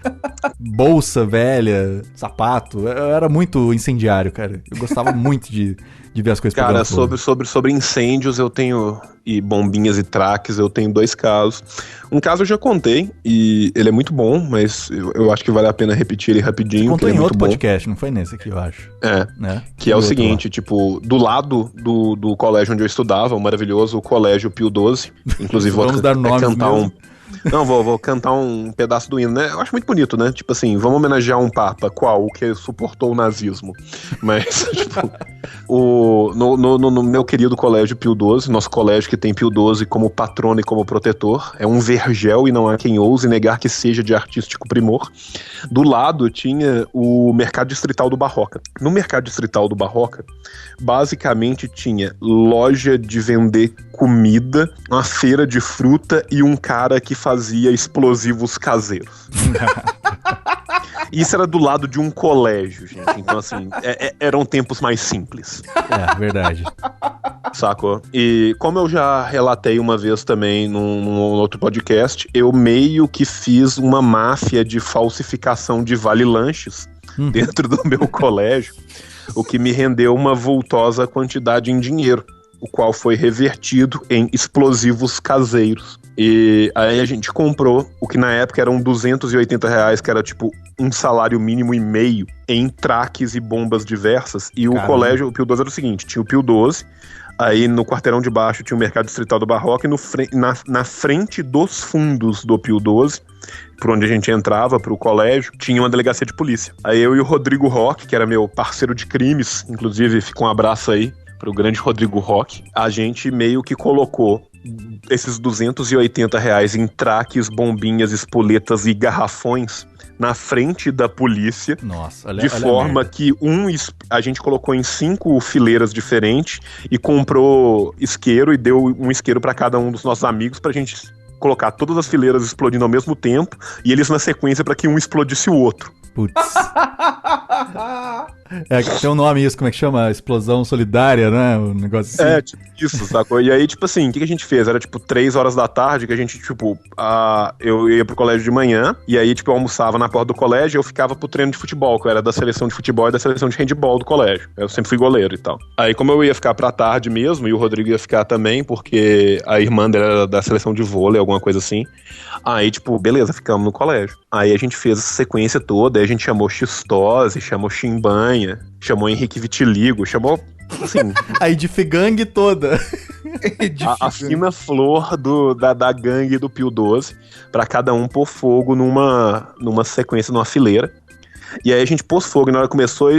Bolsa velha, sapato. Eu era muito incendiário, cara. Eu gostava muito de ver as coisas pegando fogo. Cara, sobre incêndios eu tenho, e bombinhas e traques, eu tenho 2 casos. Um caso eu já contei, e ele é muito bom, mas eu acho que vale a pena repetir ele rapidinho. Contou em outro podcast, não foi nesse aqui, eu acho. Né? Que é o seguinte, tipo, do lado do colégio onde eu estudava, o maravilhoso Colégio Pio XII, inclusive vamos dar nomes cantar mesmo. Não, vou cantar um pedaço do hino, né? Eu acho muito bonito, né? Tipo assim, vamos homenagear um papa, qual? O que suportou o nazismo. Mas, tipo, no meu querido Colégio Pio XII, nosso colégio que tem Pio XII como patrono e como protetor, é um vergel e não há quem ouse negar que seja de artístico primor. Do lado tinha o Mercado Distrital do Barroca. No Mercado Distrital do Barroca, basicamente tinha loja de vender comida, uma feira de fruta e um cara que fazia explosivos caseiros. Isso era do lado de um colégio, gente. Então, assim, eram tempos mais simples. Verdade. Sacou? E como eu já relatei uma vez também num outro podcast, eu meio que fiz uma máfia de falsificação de vale-lanches dentro do meu colégio, o que me rendeu uma vultosa quantidade em dinheiro, o qual foi revertido em explosivos caseiros. E aí a gente comprou o que na época eram R$280, que era tipo um salário mínimo e meio, em traques e bombas diversas. E o colégio, o Pio XII era o seguinte, tinha o Pio XII, aí no quarteirão de baixo tinha o Mercado Distrital do Barroca, e na frente dos fundos do Pio XII, por onde a gente entrava pro colégio, tinha uma delegacia de polícia. Aí eu e o Rodrigo Roque, que era meu parceiro de crimes, inclusive fica um abraço aí pro grande Rodrigo Roque, a gente meio que colocou esses R$280 em traques, bombinhas, espoletas e garrafões na frente da polícia. Nossa, de forma que a gente colocou em 5 fileiras diferentes e comprou isqueiro e deu um isqueiro para cada um dos nossos amigos pra gente colocar todas as fileiras explodindo ao mesmo tempo e eles na sequência para que um explodisse o outro. Putz. Tem um nome isso, como é que chama? Explosão solidária, né? Um negócio assim. Tipo isso, sacou? E aí, tipo assim, o que a gente fez? Era tipo 3 horas da tarde que a gente, tipo, eu ia pro colégio de manhã, e aí, tipo, eu almoçava na porta do colégio e eu ficava pro treino de futebol, que eu era da seleção de futebol e da seleção de handball do colégio. Eu sempre fui goleiro e tal. Aí, como eu ia ficar pra tarde mesmo, e o Rodrigo ia ficar também, porque a irmã dele era da seleção de vôlei, alguma coisa assim. Aí, tipo, beleza, ficamos no colégio. Aí a gente fez essa sequência toda, aí a gente chamou Xistose, chamou Chimbanha, chamou Henrique Vitiligo, chamou, assim... A Edif Gang toda. a fina flor da gangue do Pio XII, pra cada um pôr fogo numa sequência, numa fileira. E aí a gente pôs fogo, e na hora que começou a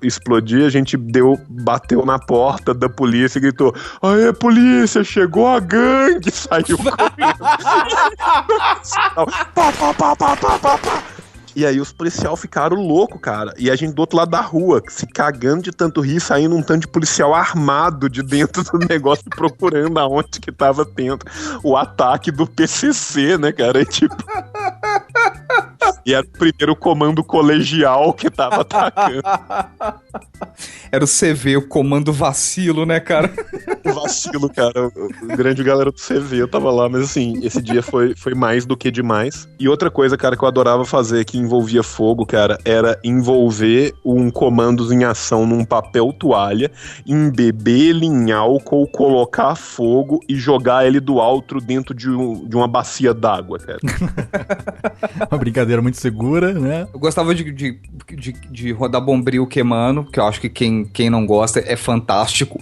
explodir, a gente bateu na porta da polícia e gritou: aê, polícia, chegou a gangue! Saiu correndo. Pá, pá, pá, pá, pá, pá, pá. E aí os policiais ficaram loucos, cara. E a gente do outro lado da rua, se cagando de tanto rir, saindo um tanto de policial armado de dentro do negócio, procurando aonde que tava tendo o ataque do PCC, né, cara? E tipo... E era o primeiro comando colegial que tava atacando. Era o CV, o comando vacilo, né, cara? Vacilo, cara. O grande galera do CV, eu tava lá, mas assim, esse dia foi mais do que demais. E outra coisa, cara, que eu adorava fazer, que envolvia fogo, cara, era envolver um comandos em ação num papel toalha, embeber ele em álcool, colocar fogo e jogar ele do alto dentro de uma bacia d'água, cara. Uma brincadeira muito segura, né? Eu gostava de rodar bombril queimando, que eu acho que quem não gosta é fantástico.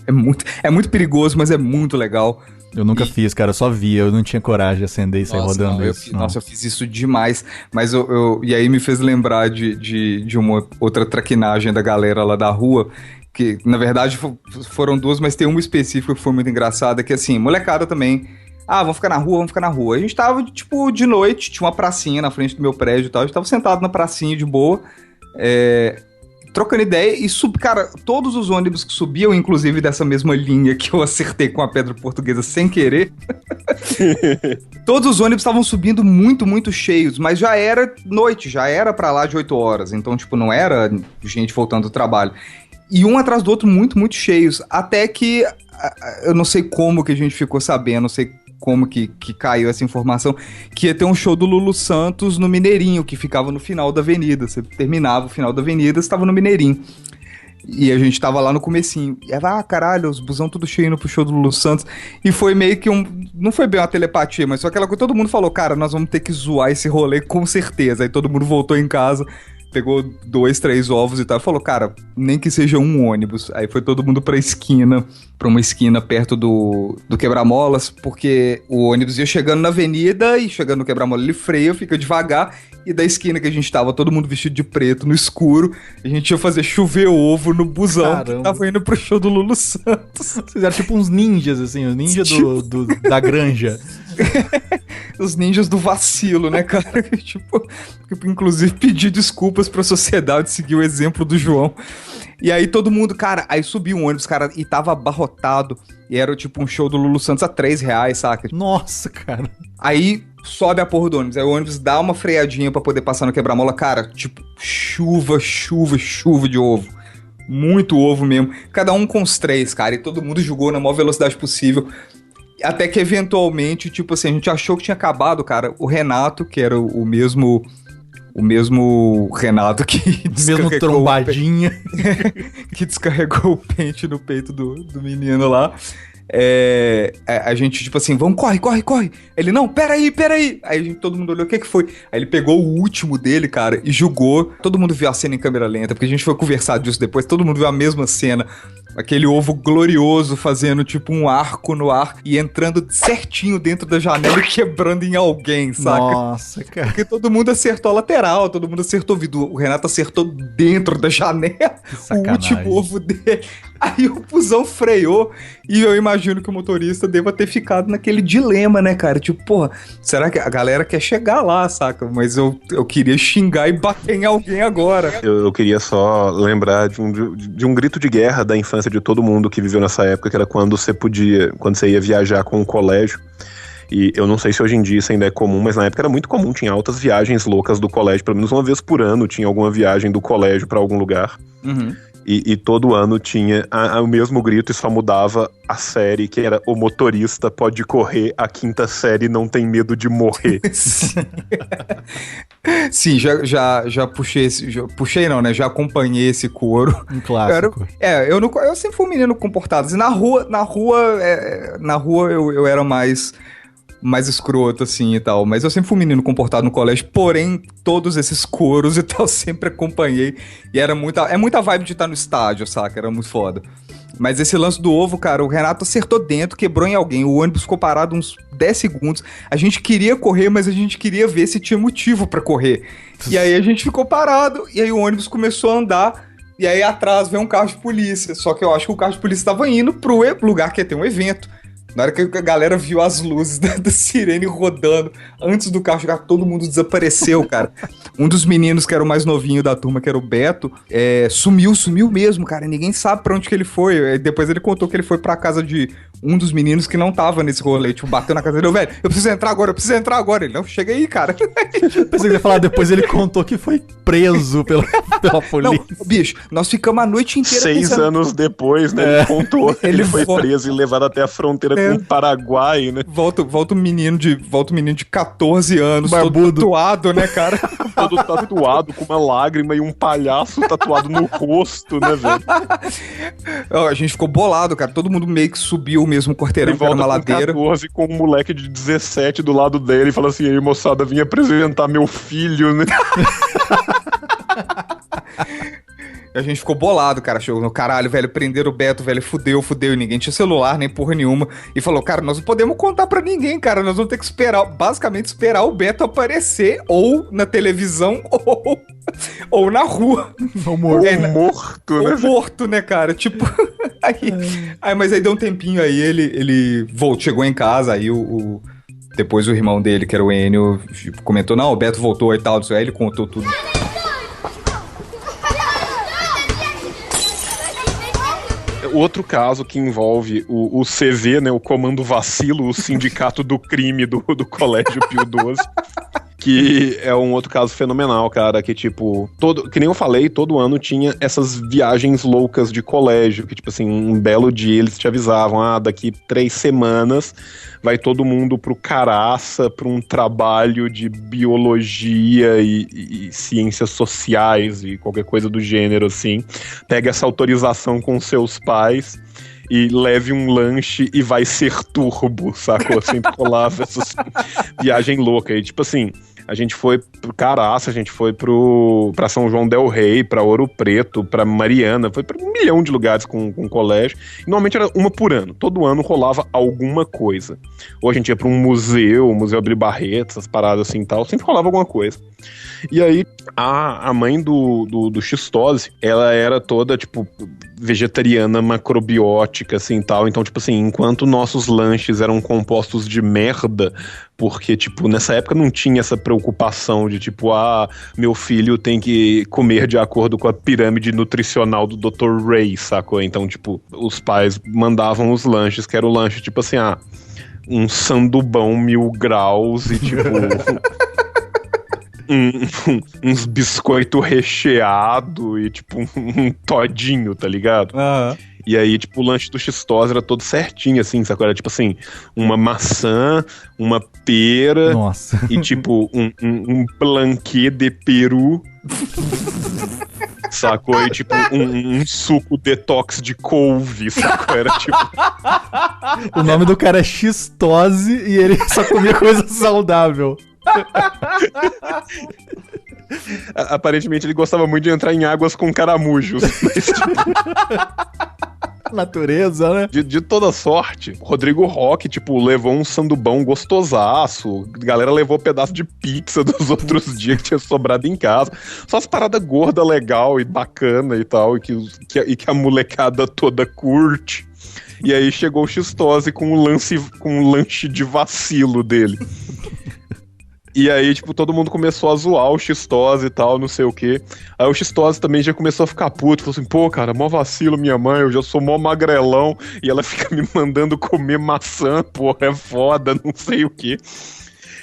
É muito perigoso, mas é muito legal. Eu nunca fiz, cara, eu só via, eu não tinha coragem de acender e sair rodando isso. Nossa, eu fiz isso demais, mas e aí me fez lembrar de uma outra traquinagem da galera lá da rua, que na verdade foram duas, mas tem uma específica que foi muito engraçada, que assim, molecada também... vamos ficar na rua. A gente tava, tipo, de noite, tinha uma pracinha na frente do meu prédio e tal, a gente tava sentado na pracinha de boa, trocando ideia e cara, todos os ônibus que subiam, inclusive dessa mesma linha que eu acertei com a Pedra Portuguesa sem querer, todos os ônibus estavam subindo muito, muito cheios, mas já era noite, já era pra lá de 8 horas, então, tipo, não era gente voltando do trabalho. E um atrás do outro muito, muito cheios, até que, eu não sei como que a gente ficou sabendo, não sei como que caiu essa informação, que ia ter um show do Lulu Santos no Mineirinho, que ficava no final da avenida. Você terminava o final da avenida, você tava no Mineirinho. E a gente tava lá no comecinho. E ela, caralho, os busão tudo cheio indo pro show do Lulu Santos. E foi meio que não foi bem uma telepatia, mas foi aquela coisa, todo mundo falou, cara, nós vamos ter que zoar esse rolê com certeza. Aí todo mundo voltou em casa, pegou 2, 3 ovos e tal, e falou, cara, nem que seja um ônibus. Aí foi todo mundo pra uma esquina perto do Quebra-Molas, porque o ônibus ia chegando na avenida e chegando no Quebra-Molas ele freia, fica devagar, e da esquina que a gente tava, todo mundo vestido de preto, no escuro, a gente ia fazer chover ovo no busão. Caramba. Que tava indo pro show do Lulu Santos. Vocês eram tipo uns ninjas, assim, os ninjas da granja. Os ninjas do vacilo, né, cara? Tipo, inclusive pedir desculpas pra sociedade, seguir o exemplo do João. E aí todo mundo, cara, aí subiu um ônibus, cara, e tava abarrotado. E era tipo um show do Lulu Santos a R$3, saca? Nossa, cara. Aí sobe a porra do ônibus, aí o ônibus dá uma freadinha pra poder passar no quebra-mola, cara, tipo, chuva de ovo. Muito ovo mesmo. Cada um com os 3, cara, e todo mundo jogou na maior velocidade possível. Até que eventualmente, tipo assim, a gente achou que tinha acabado, cara. O Renato, que era o mesmo Renato que mesmo trombadinha que descarregou o pente no peito do menino lá. A gente, tipo assim, vamos, corre. Ele, não, peraí. Aí todo mundo olhou, o que foi? Aí ele pegou o último dele, cara, e jogou. Todo mundo viu a cena em câmera lenta, porque a gente foi conversar disso depois, todo mundo viu a mesma cena. Aquele ovo glorioso fazendo tipo um arco no ar e entrando certinho dentro da janela e quebrando em alguém, saca? Nossa, cara. Porque todo mundo acertou a lateral, todo mundo acertou o vidro. O Renato acertou dentro da janela o último ovo dele. Aí o busão freou e eu imagino que o motorista deva ter ficado naquele dilema, né, cara? Tipo, porra, será que a galera quer chegar lá, saca? Mas eu queria xingar e bater em alguém agora. Eu queria só lembrar de um grito de guerra da infância de todo mundo que viveu nessa época, que era quando você ia viajar com o colégio. E eu não sei se hoje em dia isso ainda é comum, mas na época era muito comum, tinha altas viagens loucas do colégio, pelo menos uma vez por ano tinha alguma viagem do colégio pra algum lugar. Uhum. E todo ano tinha o mesmo grito e só mudava a série, que era o motorista pode correr, a 5ª série não tem medo de morrer. Sim, já puxei puxei não, né? Já acompanhei esse coro. Um clássico. Eu sempre fui um menino comportado. Assim, na rua eu era mais mais escroto, assim, e tal. Mas eu sempre fui um menino comportado no colégio, porém, todos esses coros e tal, sempre acompanhei. E era muita vibe de estar no estádio, saca? Era muito foda. Mas esse lance do ovo, cara, o Renato acertou dentro, quebrou em alguém. O ônibus ficou parado uns 10 segundos. A gente queria correr, mas a gente queria ver se tinha motivo pra correr. E aí a gente ficou parado, e aí o ônibus começou a andar. E aí atrás veio um carro de polícia. Só que eu acho que o carro de polícia tava indo pro lugar que ia ter um evento. Na hora que a galera viu as luzes da sirene rodando, antes do carro chegar, todo mundo desapareceu, cara. Um dos meninos, que era o mais novinho da turma, que era o Beto, sumiu mesmo, cara. Ninguém sabe pra onde que ele foi. Depois ele contou que ele foi pra casa de um dos meninos que não tava nesse rolê. Tipo, bateu na casa dele, velho, eu preciso entrar agora. Ele, não, chega aí, cara. Pensei que ia falar, depois ele contou que foi preso pela polícia. Não, bicho, nós ficamos a noite inteira 6 anos depois, né, ele contou que ele foi preso e levado até a fronteira com o Paraguai, né? Volta um menino de 14 anos, barbudo, todo tatuado, né, cara? Todo tatuado, com uma lágrima e um palhaço tatuado no rosto, né, velho? A gente ficou bolado, cara. Todo mundo meio que subiu o mesmo quarteirão, que era uma ladeira. 14 com um moleque de 17 do lado dele e fala assim, aí, moçada, vim apresentar meu filho, né? A gente ficou bolado, cara. Chegou no caralho, velho, prenderam o Beto, velho, fudeu, e ninguém tinha celular, nem porra nenhuma. E falou, cara, nós não podemos contar pra ninguém, cara. Nós vamos ter que esperar o Beto aparecer, ou na televisão, ou na rua. Ou morto, né? Ou morto, né, cara? Tipo, mas aí deu um tempinho aí, ele chegou em casa, aí depois o irmão dele, que era o Enio, comentou, não, o Beto voltou e tal, aí ele contou tudo. Outro caso que envolve o CV, né, o Comando Vacilo, o Sindicato do Crime do Colégio Pio XII, que é um outro caso fenomenal, cara, que tipo, que nem eu falei, todo ano tinha essas viagens loucas de colégio, que tipo assim, um belo dia eles te avisavam, daqui 3 semanas vai todo mundo pro Caraça, pra um trabalho de biologia e ciências sociais e qualquer coisa do gênero, assim. Pega essa autorização com seus pais e leve um lanche e vai ser turbo, sacou? Sempre rolava essas viagem louca. E tipo assim, a gente foi pro Caraça, a gente foi pra São João del Rei, pra Ouro Preto, pra Mariana, foi pra 1 milhão de lugares com o colégio. E normalmente era uma por ano. Todo ano rolava alguma coisa. Ou a gente ia pra um museu, o Museu Abrir Barreto, essas paradas assim e tal, sempre rolava alguma coisa. E aí, a mãe do Xistose, ela era toda, tipo, vegetariana, macrobiótica, assim, tal. Então, tipo assim, enquanto nossos lanches eram compostos de merda, porque, tipo, nessa época não tinha essa preocupação de, tipo, meu filho tem que comer de acordo com a pirâmide nutricional do Dr. Ray, sacou? Então, tipo, os pais mandavam os lanches, que era o lanche, tipo assim, um sandubão 1000 graus e, tipo... uns biscoito recheado e tipo um todinho, tá ligado? E aí, tipo, o lanche do Xistose era todo certinho, assim, sacou? Era tipo assim, uma maçã, uma pera. Nossa. E tipo, um planquê de peru. Sacou? E tipo, um suco detox de couve, sacou? Era tipo... O nome do cara é Xistose e ele só comia coisa saudável. Aparentemente ele gostava muito de entrar em águas com caramujos. Mas, tipo... Natureza, né? De toda sorte, Rodrigo Roque, tipo, levou um sandubão gostosaço. A galera levou pedaço de pizza dos outros dias que tinha sobrado em casa. Só as paradas gordas legal e bacana e tal, e que a molecada toda curte. E aí chegou o Xistose com um lanche de vacilo dele. E aí, tipo, todo mundo começou a zoar o Xistose e tal, não sei o quê. Aí o Xistose também já começou a ficar puto. Falou assim, pô, cara, mó vacilo minha mãe, eu já sou mó magrelão. E ela fica me mandando comer maçã, porra, é foda, não sei o quê.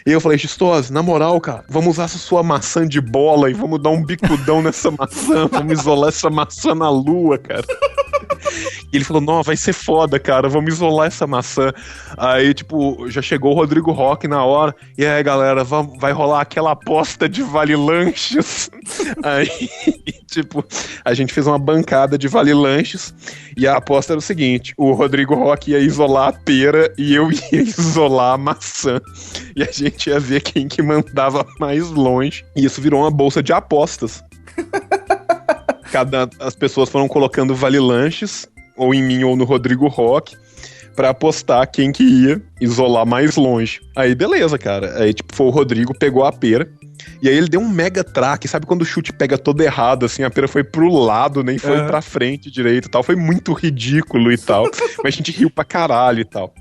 E eu falei, Xistose, na moral, cara, vamos usar essa sua maçã de bola e vamos dar um bicudão nessa maçã, vamos isolar essa maçã na lua, cara. E ele falou, não, vai ser foda, cara, vamos isolar essa maçã. Aí, tipo, já chegou o Rodrigo Roque na hora. E aí, galera, vai rolar aquela aposta de vale-lanches. Aí, tipo, a gente fez uma bancada de vale-lanches. E a aposta era o seguinte, o Rodrigo Roque ia isolar a pera e eu ia isolar a maçã. E a gente ia ver quem que mandava mais longe. E isso virou uma bolsa de apostas. As pessoas foram colocando vale-lanches, ou em mim ou no Rodrigo Roque, pra apostar quem que ia isolar mais longe. Aí beleza, cara. Aí tipo, foi o Rodrigo, pegou a pera, e aí ele deu um mega traque. Sabe quando o chute pega todo errado, assim, a pera foi pro lado, nem foi pra frente direito e tal. Foi muito ridículo e tal. Mas a gente riu pra caralho e tal.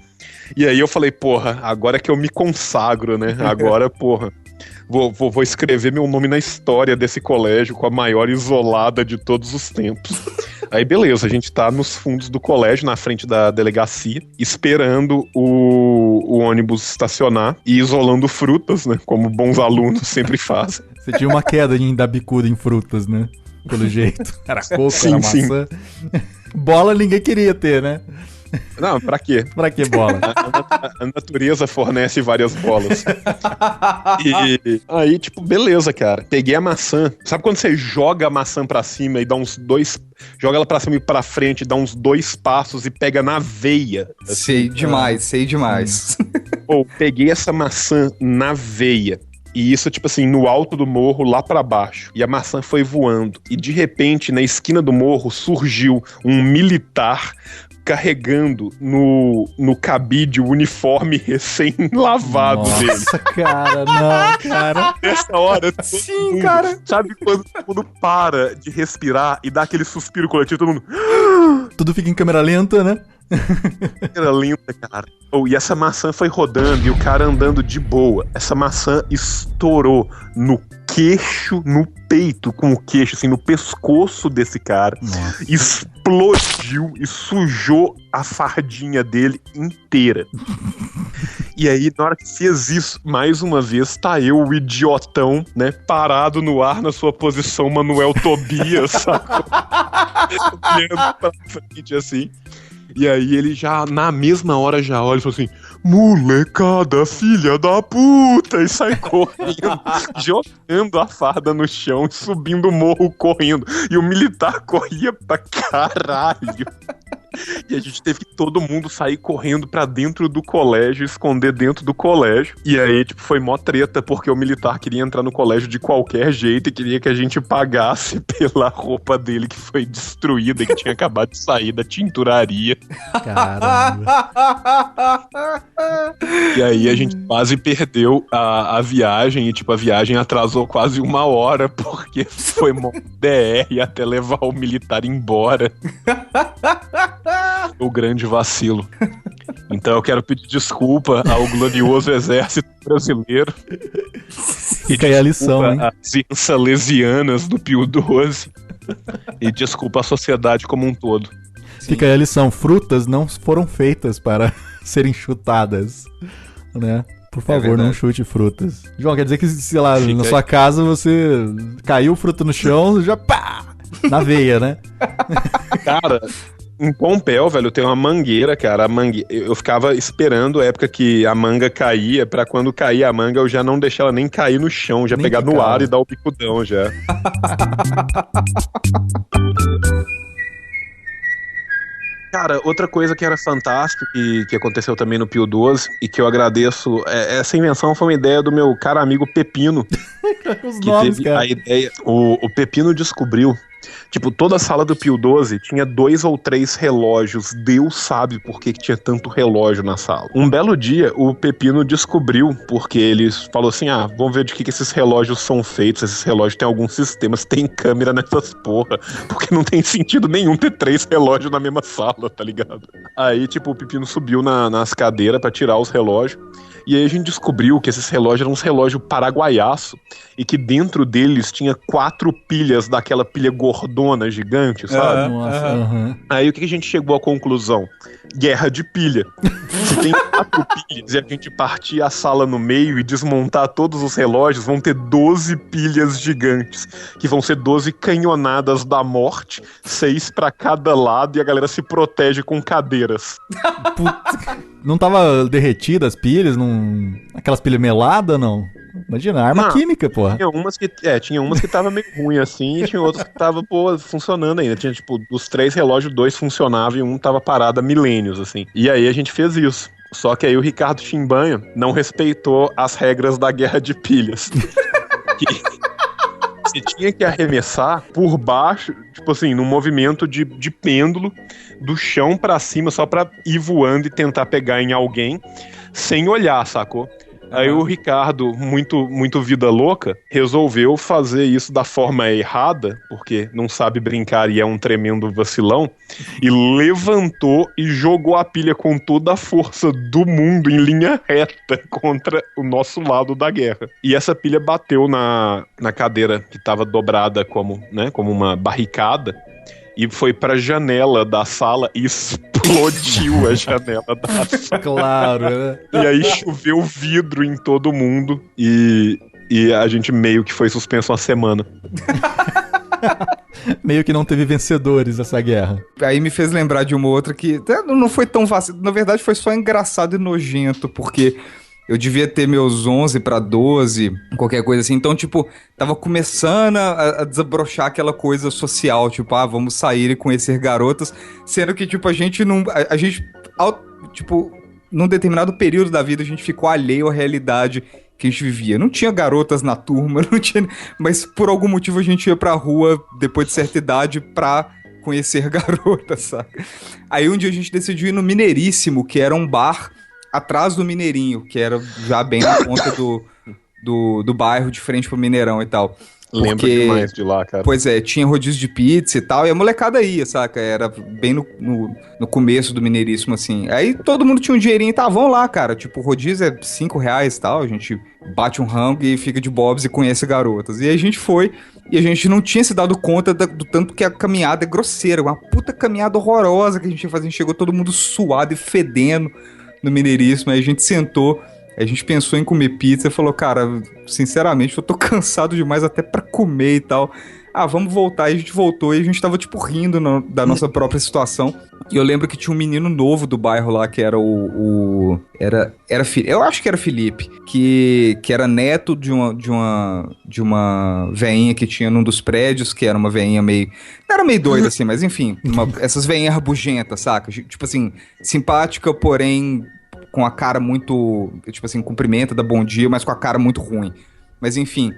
E aí eu falei, porra, agora é que eu me consagro, né? Agora, porra, vou escrever meu nome na história desse colégio com a maior isolada de todos os tempos. Aí beleza, a gente tá nos fundos do colégio, na frente da delegacia, esperando o ônibus estacionar e isolando frutas, né? Como bons alunos sempre fazem. Você tinha uma queda da bicuda em frutas, né? Pelo jeito. Era coco, sim, era maçã. Bola ninguém queria ter, né? Não, pra quê? Pra que bola? A natureza fornece várias bolas. E aí, tipo, beleza, cara. Peguei a maçã. Sabe quando você joga a maçã pra cima e dá uns 2... Joga ela pra cima e pra frente, dá uns 2 passos e pega na veia. Assim. Sei demais. Pô, peguei essa maçã na veia. E isso, tipo assim, no alto do morro, lá pra baixo. E a maçã foi voando. E de repente, na esquina do morro, surgiu um militar carregando no cabide o uniforme recém-lavado dele. Nossa, cara, não, cara. Nessa hora, Sim, cara. Sabe quando todo mundo para de respirar e dá aquele suspiro coletivo, todo mundo... Tudo fica em câmera lenta, né? Era lenta, cara. E essa maçã foi rodando e o cara andando de boa. Essa maçã estourou no queixo, no peito, com o queixo, assim, no pescoço desse cara. Nossa. Explodiu e sujou a fardinha dele inteira. E aí, na hora que fez isso, mais uma vez, tá eu, o idiotão, né, parado no ar na sua posição Manuel Tobias, sacou? Olhando pra frente, assim. E aí ele já, na mesma hora, já olha e fala assim, molecada, filha da puta, e sai correndo, jogando a farda no chão e subindo o morro correndo. E o militar corria pra caralho. E a gente teve que todo mundo sair correndo pra dentro do colégio, esconder dentro do colégio. E aí, tipo, foi mó treta, porque o militar queria entrar no colégio de qualquer jeito e queria que a gente pagasse pela roupa dele que foi destruída e que tinha acabado de sair da tinturaria. Caramba. E aí a gente quase perdeu a viagem e, tipo, a viagem atrasou quase 1 hora, porque foi mó DR até levar o militar embora. O grande vacilo. Então eu quero pedir desculpa ao glorioso exército brasileiro. Fica aí a lição, hein? As salesianas do Pio XII. E desculpa a sociedade como um todo. Fica aí a lição. Frutas não foram feitas para serem chutadas, né? Por favor, não chute frutas. João, quer dizer que, sei lá, na sua casa você caiu fruta no chão, já pá! Na veia, né? Cara... Em Pompéu, velho, tem uma mangueira, cara. Eu ficava esperando a época que a manga caía, pra quando cair a manga eu já não deixar ela nem cair no chão, já nem pegar no ar e dar o bicudão já. Cara, outra coisa que era fantástica e que aconteceu também no Pio XII e que eu agradeço, essa invenção foi uma ideia do meu caro amigo Pepino. Os nomes, teve cara. a ideia. O Pepino descobriu. Tipo, toda a sala do Pio XII tinha 2 ou 3 relógios. Deus sabe por que tinha tanto relógio na sala. Um belo dia, o Pepino descobriu, porque ele falou assim, vamos ver de que esses relógios são feitos. Esses relógios têm algum sistema, se tem câmera nessas porra. Porque não tem sentido nenhum ter 3 relógios na mesma sala, tá ligado? Aí, tipo, o Pepino subiu nas cadeiras pra tirar os relógios. E aí a gente descobriu que esses relógios eram uns relógios paraguaiaço e que dentro deles tinha 4 pilhas daquela pilha gordona gigante, sabe? Nossa, Aí o que a gente chegou à conclusão? Guerra de pilha. Se tem 4 pilhas e a gente partir a sala no meio e desmontar todos os relógios, vão ter 12 pilhas gigantes, que vão ser 12 canhonadas da morte, 6 pra cada lado, e a galera se protege com cadeiras. Não tava derretida as pilhas? Aquelas pilhas meladas, não? Imagina, arma química, porra. Tinha umas que tava meio ruim assim, e tinha outras que tava, funcionando ainda. Tinha, tipo, dos 3 relógios, 2 funcionavam e um tava parado há milênios, assim. E aí a gente fez isso. Só que aí o Ricardo Chimbanha não respeitou as regras da guerra de pilhas. Você tinha que arremessar por baixo, tipo assim, num movimento de pêndulo, do chão pra cima, só pra ir voando e tentar pegar em alguém, sem olhar, sacou? Aí o Ricardo, muito vida louca, resolveu fazer isso da forma errada, porque não sabe brincar e é um tremendo vacilão, e levantou e jogou a pilha com toda a força do mundo em linha reta contra o nosso lado da guerra. E essa pilha bateu na cadeira que estava dobrada como uma barricada, e foi pra janela da sala e explodiu a janela da sala. Claro, né? E aí choveu vidro em todo mundo e a gente meio que foi suspenso uma semana. Meio que não teve vencedores essa guerra. Aí me fez lembrar de uma outra que não foi tão fácil. Na verdade foi só engraçado e nojento, porque eu devia ter meus 11 pra 12, qualquer coisa assim. Então, tipo, tava começando a desabrochar aquela coisa social. Tipo, vamos sair e conhecer garotas. Sendo que, tipo, a gente, num determinado período da vida, a gente ficou alheio à realidade que a gente vivia. Não tinha garotas na turma, não tinha... Mas, por algum motivo, a gente ia pra rua, depois de certa idade, pra conhecer garotas, sabe? Aí, um dia, a gente decidiu ir no Mineiríssimo, que era um bar atrás do Mineirinho, que era já bem na ponta do bairro, de frente pro Mineirão e tal. Lembro demais de lá, cara. Pois é, tinha rodízio de pizza e tal, e a molecada ia, saca? Era bem no começo do Mineiríssimo, assim. Aí todo mundo tinha um dinheirinho e vamos lá, cara. Tipo, o rodízio é R$5 e tal, a gente bate um rango e fica de bobs e conhece garotas. E aí a gente foi, e a gente não tinha se dado conta do tanto que a caminhada é grosseira, uma puta caminhada horrorosa que a gente ia fazer. A gente chegou todo mundo suado e fedendo no Mineiríssimo, aí a gente sentou, a gente pensou em comer pizza e falou, cara, sinceramente, eu tô cansado demais até pra comer e tal. Vamos voltar. E a gente voltou e a gente tava, tipo, rindo da nossa própria situação. E eu lembro que tinha um menino novo do bairro lá, que era eu acho que era Felipe, que era neto de uma veinha que tinha num dos prédios, que era uma veinha meio... Não era meio doida, assim, mas enfim, essas veinhas rabugentas, saca? Tipo assim, simpática, porém com a cara muito... Tipo assim, cumprimenta, dá bom dia, mas com a cara muito ruim. Mas enfim...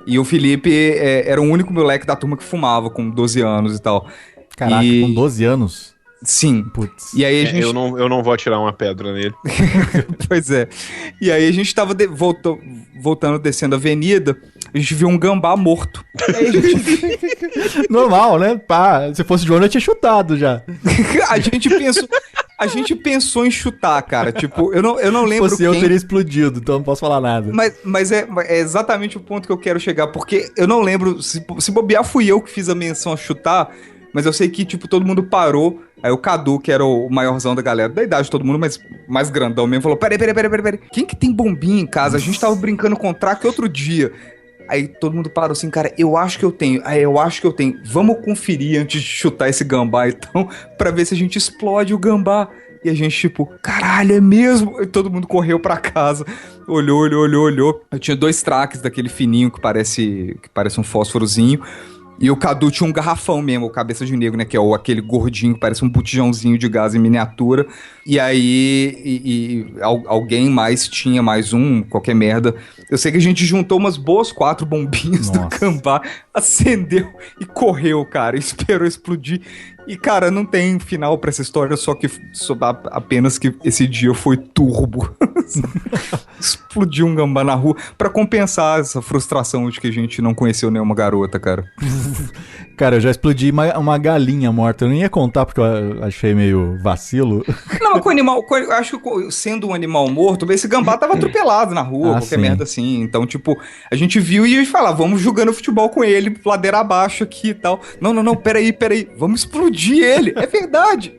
E o Felipe era o único moleque da turma que fumava com 12 anos e tal. Caraca, com 12 anos? Sim. Putz. E aí a gente... eu não vou atirar uma pedra nele. Pois é. E aí a gente tava voltando, descendo a avenida, a gente viu um gambá morto. Aí a gente... Normal, né? Se fosse de onde eu tinha chutado já. A gente pensou em chutar, cara. Tipo, eu não lembro quem... eu teria explodido, então não posso falar nada. Mas é exatamente o ponto que eu quero chegar, porque eu não lembro, se bobear fui eu que fiz a menção a chutar, mas eu sei que, tipo, todo mundo parou, aí o Cadu, que era o maiorzão da galera, da idade de todo mundo, mas mais grandão mesmo, falou, peraí, quem que tem bombinha em casa? A gente tava brincando com o traque outro dia. Aí todo mundo parou assim, cara, eu acho que eu tenho. Vamos conferir antes de chutar esse gambá, então, pra ver se a gente explode o gambá. E a gente, tipo, caralho, é mesmo? E todo mundo correu pra casa, olhou. Eu tinha 2 traques daquele fininho que parece um fósforozinho. E o Cadu tinha um garrafão mesmo, o cabeça de negro, né? Que é aquele gordinho que parece um botijãozinho de gás em miniatura. E aí, alguém mais tinha mais um, qualquer merda. Eu sei que a gente juntou umas boas 4 bombinhas do gambá, acendeu e correu, cara. Esperou explodir. E, cara, não tem final pra essa história, só apenas que esse dia foi turbo. Explodiu um gambá na rua pra compensar essa frustração de que a gente não conheceu nenhuma garota, cara. Cara, eu já explodi uma galinha morta. Eu não ia contar porque eu achei meio vacilo. Não, mas com o animal, eu acho que sendo um animal morto, esse gambá tava atropelado na rua, qualquer sim. merda assim. Então, tipo, a gente viu e a gente falava, vamos jogando futebol com ele, ladeira abaixo aqui e tal. Não, peraí, vamos explodir ele. É verdade.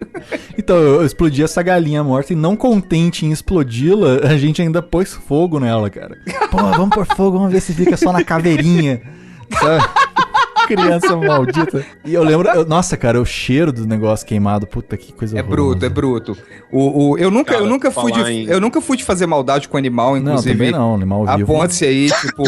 Então, eu explodi essa galinha morta e não contente em explodi-la, a gente ainda pôs fogo nela, cara. Pô, vamos pôr fogo, vamos ver se fica só na caveirinha. Sabe? Criança maldita. E eu lembro, nossa, cara, o cheiro do negócio queimado, puta que coisa horrorosa. É bruto. Eu nunca fui de fazer maldade com animal, inclusive. Não, também não, animal vivo. Aponte-se aí, tipo,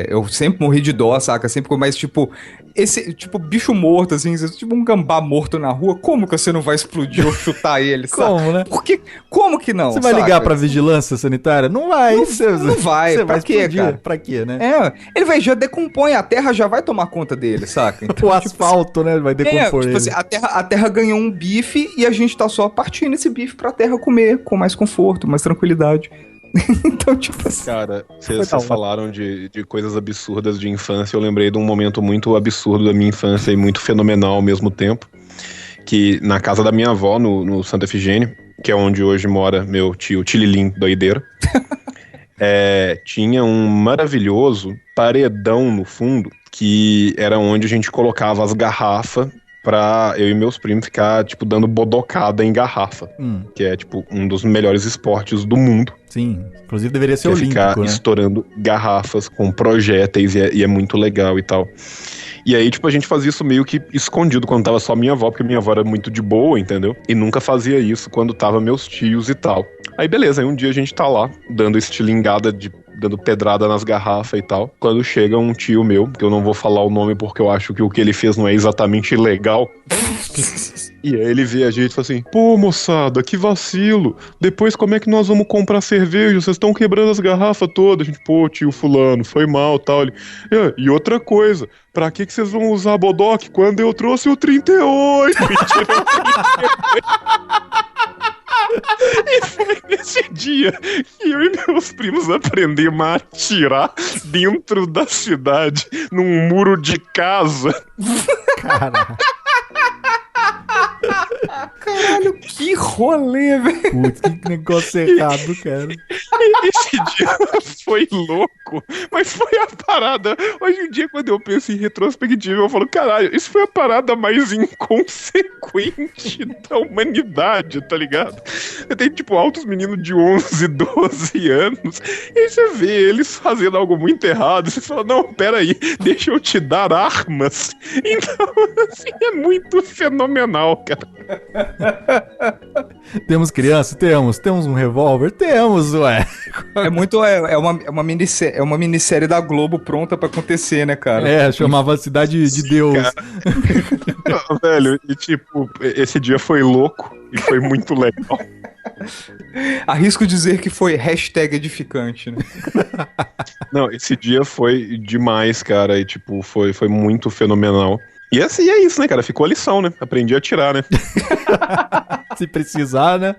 eu sempre morri de dó, saca? Sempre, mas tipo, esse, tipo, bicho morto, assim, tipo um gambá morto na rua, como que você não vai explodir ou chutar ele, sabe? Como, né? Porque, como que não? Você vai ligar pra vigilância sanitária? Não vai. Não vai, você pra vai quê, explodir. cara? Pra quê, né? Ele vai, já decompõe, a terra já vai tomar conta dele, saca? Então, o asfalto, né? Vai decompor ele. Assim, a terra ganhou um bife e a gente tá só partindo esse bife pra terra comer com mais conforto, mais tranquilidade. Então, tipo assim. Cara, vocês falaram de coisas absurdas de infância. Eu lembrei de um momento muito absurdo da minha infância e muito fenomenal ao mesmo tempo. Que na casa da minha avó, no Santa Efigênia, que é onde hoje mora meu tio Tililim doideira, tinha um maravilhoso paredão no fundo, que era onde a gente colocava as garrafas pra eu e meus primos ficar, tipo, dando bodocada em garrafa. Que é, tipo, um dos melhores esportes do mundo. Sim, inclusive deveria ser olímpico, ficar né? estourando garrafas com projéteis e é muito legal e tal. E aí, tipo, a gente fazia isso meio que escondido quando tava só minha avó, porque minha avó era muito de boa, entendeu? E nunca fazia isso quando tava meus tios e tal. Aí beleza, aí um dia a gente tá lá, dando estilingada, dando pedrada nas garrafas e tal. Quando chega um tio meu, que eu não vou falar o nome porque eu acho que o que ele fez não é exatamente legal. E aí ele vê a gente e fala assim: pô, moçada, que vacilo. Depois como é que nós vamos comprar cerveja? Vocês estão quebrando as garrafas todas. A gente, pô, tio fulano, foi mal, tal. Ele, e outra coisa, pra que vocês vão usar bodoque quando eu trouxe o 38? E foi nesse dia que eu e meus primos aprendemos a atirar dentro da cidade, num muro de casa. Caralho. Caralho, que rolê, velho. Putz, que negócio errado, cara. Esse dia foi louco, mas foi a parada. Hoje em dia, quando eu penso em retrospectiva, eu falo, caralho, isso foi a parada mais inconsequente da humanidade, tá ligado? Tem, tipo, altos meninos de 11, 12 anos, e aí você vê eles fazendo algo muito errado, e você fala, não, peraí, deixa eu te dar armas. Então, assim, é muito fenomenal, cara. Temos criança? Temos um revólver? Temos, ué. É uma minissérie da Globo pronta pra acontecer, né, cara? Chamava Cidade de Deus. Velho, e tipo, esse dia foi louco e foi muito legal. Arrisco dizer que foi #edificante, né? Não, esse dia foi demais, cara, e tipo, foi muito fenomenal. E assim é isso, né, cara? Ficou a lição, né? Aprendi a atirar, né? Se precisar, né?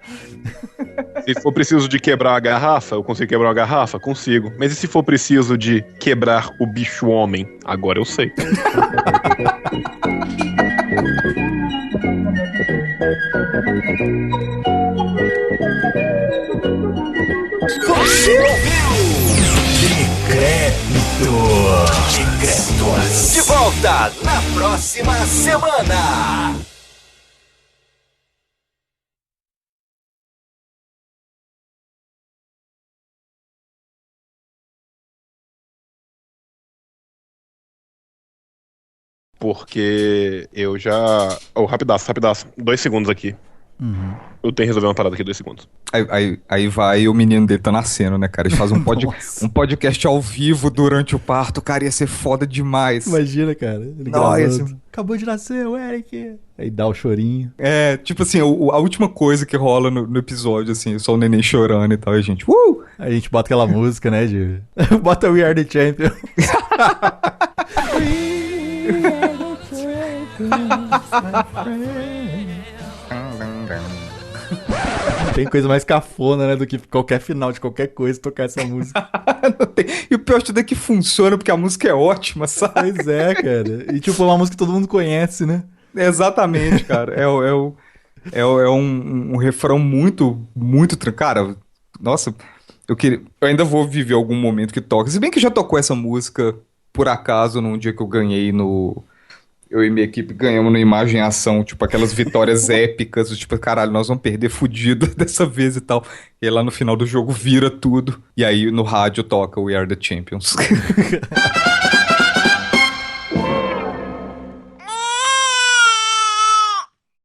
Se for preciso de quebrar a garrafa, eu consigo quebrar uma garrafa? Consigo. Mas e se for preciso de quebrar o bicho homem? Agora eu sei. Você ouviu? Decretos. De volta na próxima semana. Porque eu já... rapidaço. 2 segundos aqui. Uhum. Eu tenho que resolver uma parada aqui, 2 segundos. Aí vai e o menino dele tá nascendo, né, cara? Ele faz um podcast ao vivo durante o parto, cara, ia ser foda demais. Imagina, cara. Ele gravando. Acabou de nascer o Eric. Aí dá o chorinho. Tipo assim, a última coisa que rola no episódio, assim, só o neném chorando e tal, e a gente... Aí a gente bota aquela música, né, bota We Are The Champion. We are the champions, Tem coisa mais cafona, né, do que qualquer final de qualquer coisa tocar essa música. E o pior de tudo é que funciona, porque a música é ótima, sabe? Pois é, cara. E tipo, é uma música que todo mundo conhece, né? Exatamente, cara. É um refrão muito. Cara, nossa, eu ainda vou viver algum momento que toca. Se bem que já tocou essa música, por acaso, num dia que eu ganhei no. Eu e minha equipe ganhamos no Imagem e Ação, tipo, aquelas vitórias épicas, tipo, caralho, nós vamos perder fudido dessa vez e tal. E aí lá no final do jogo vira tudo. E aí no rádio toca We Are the Champions.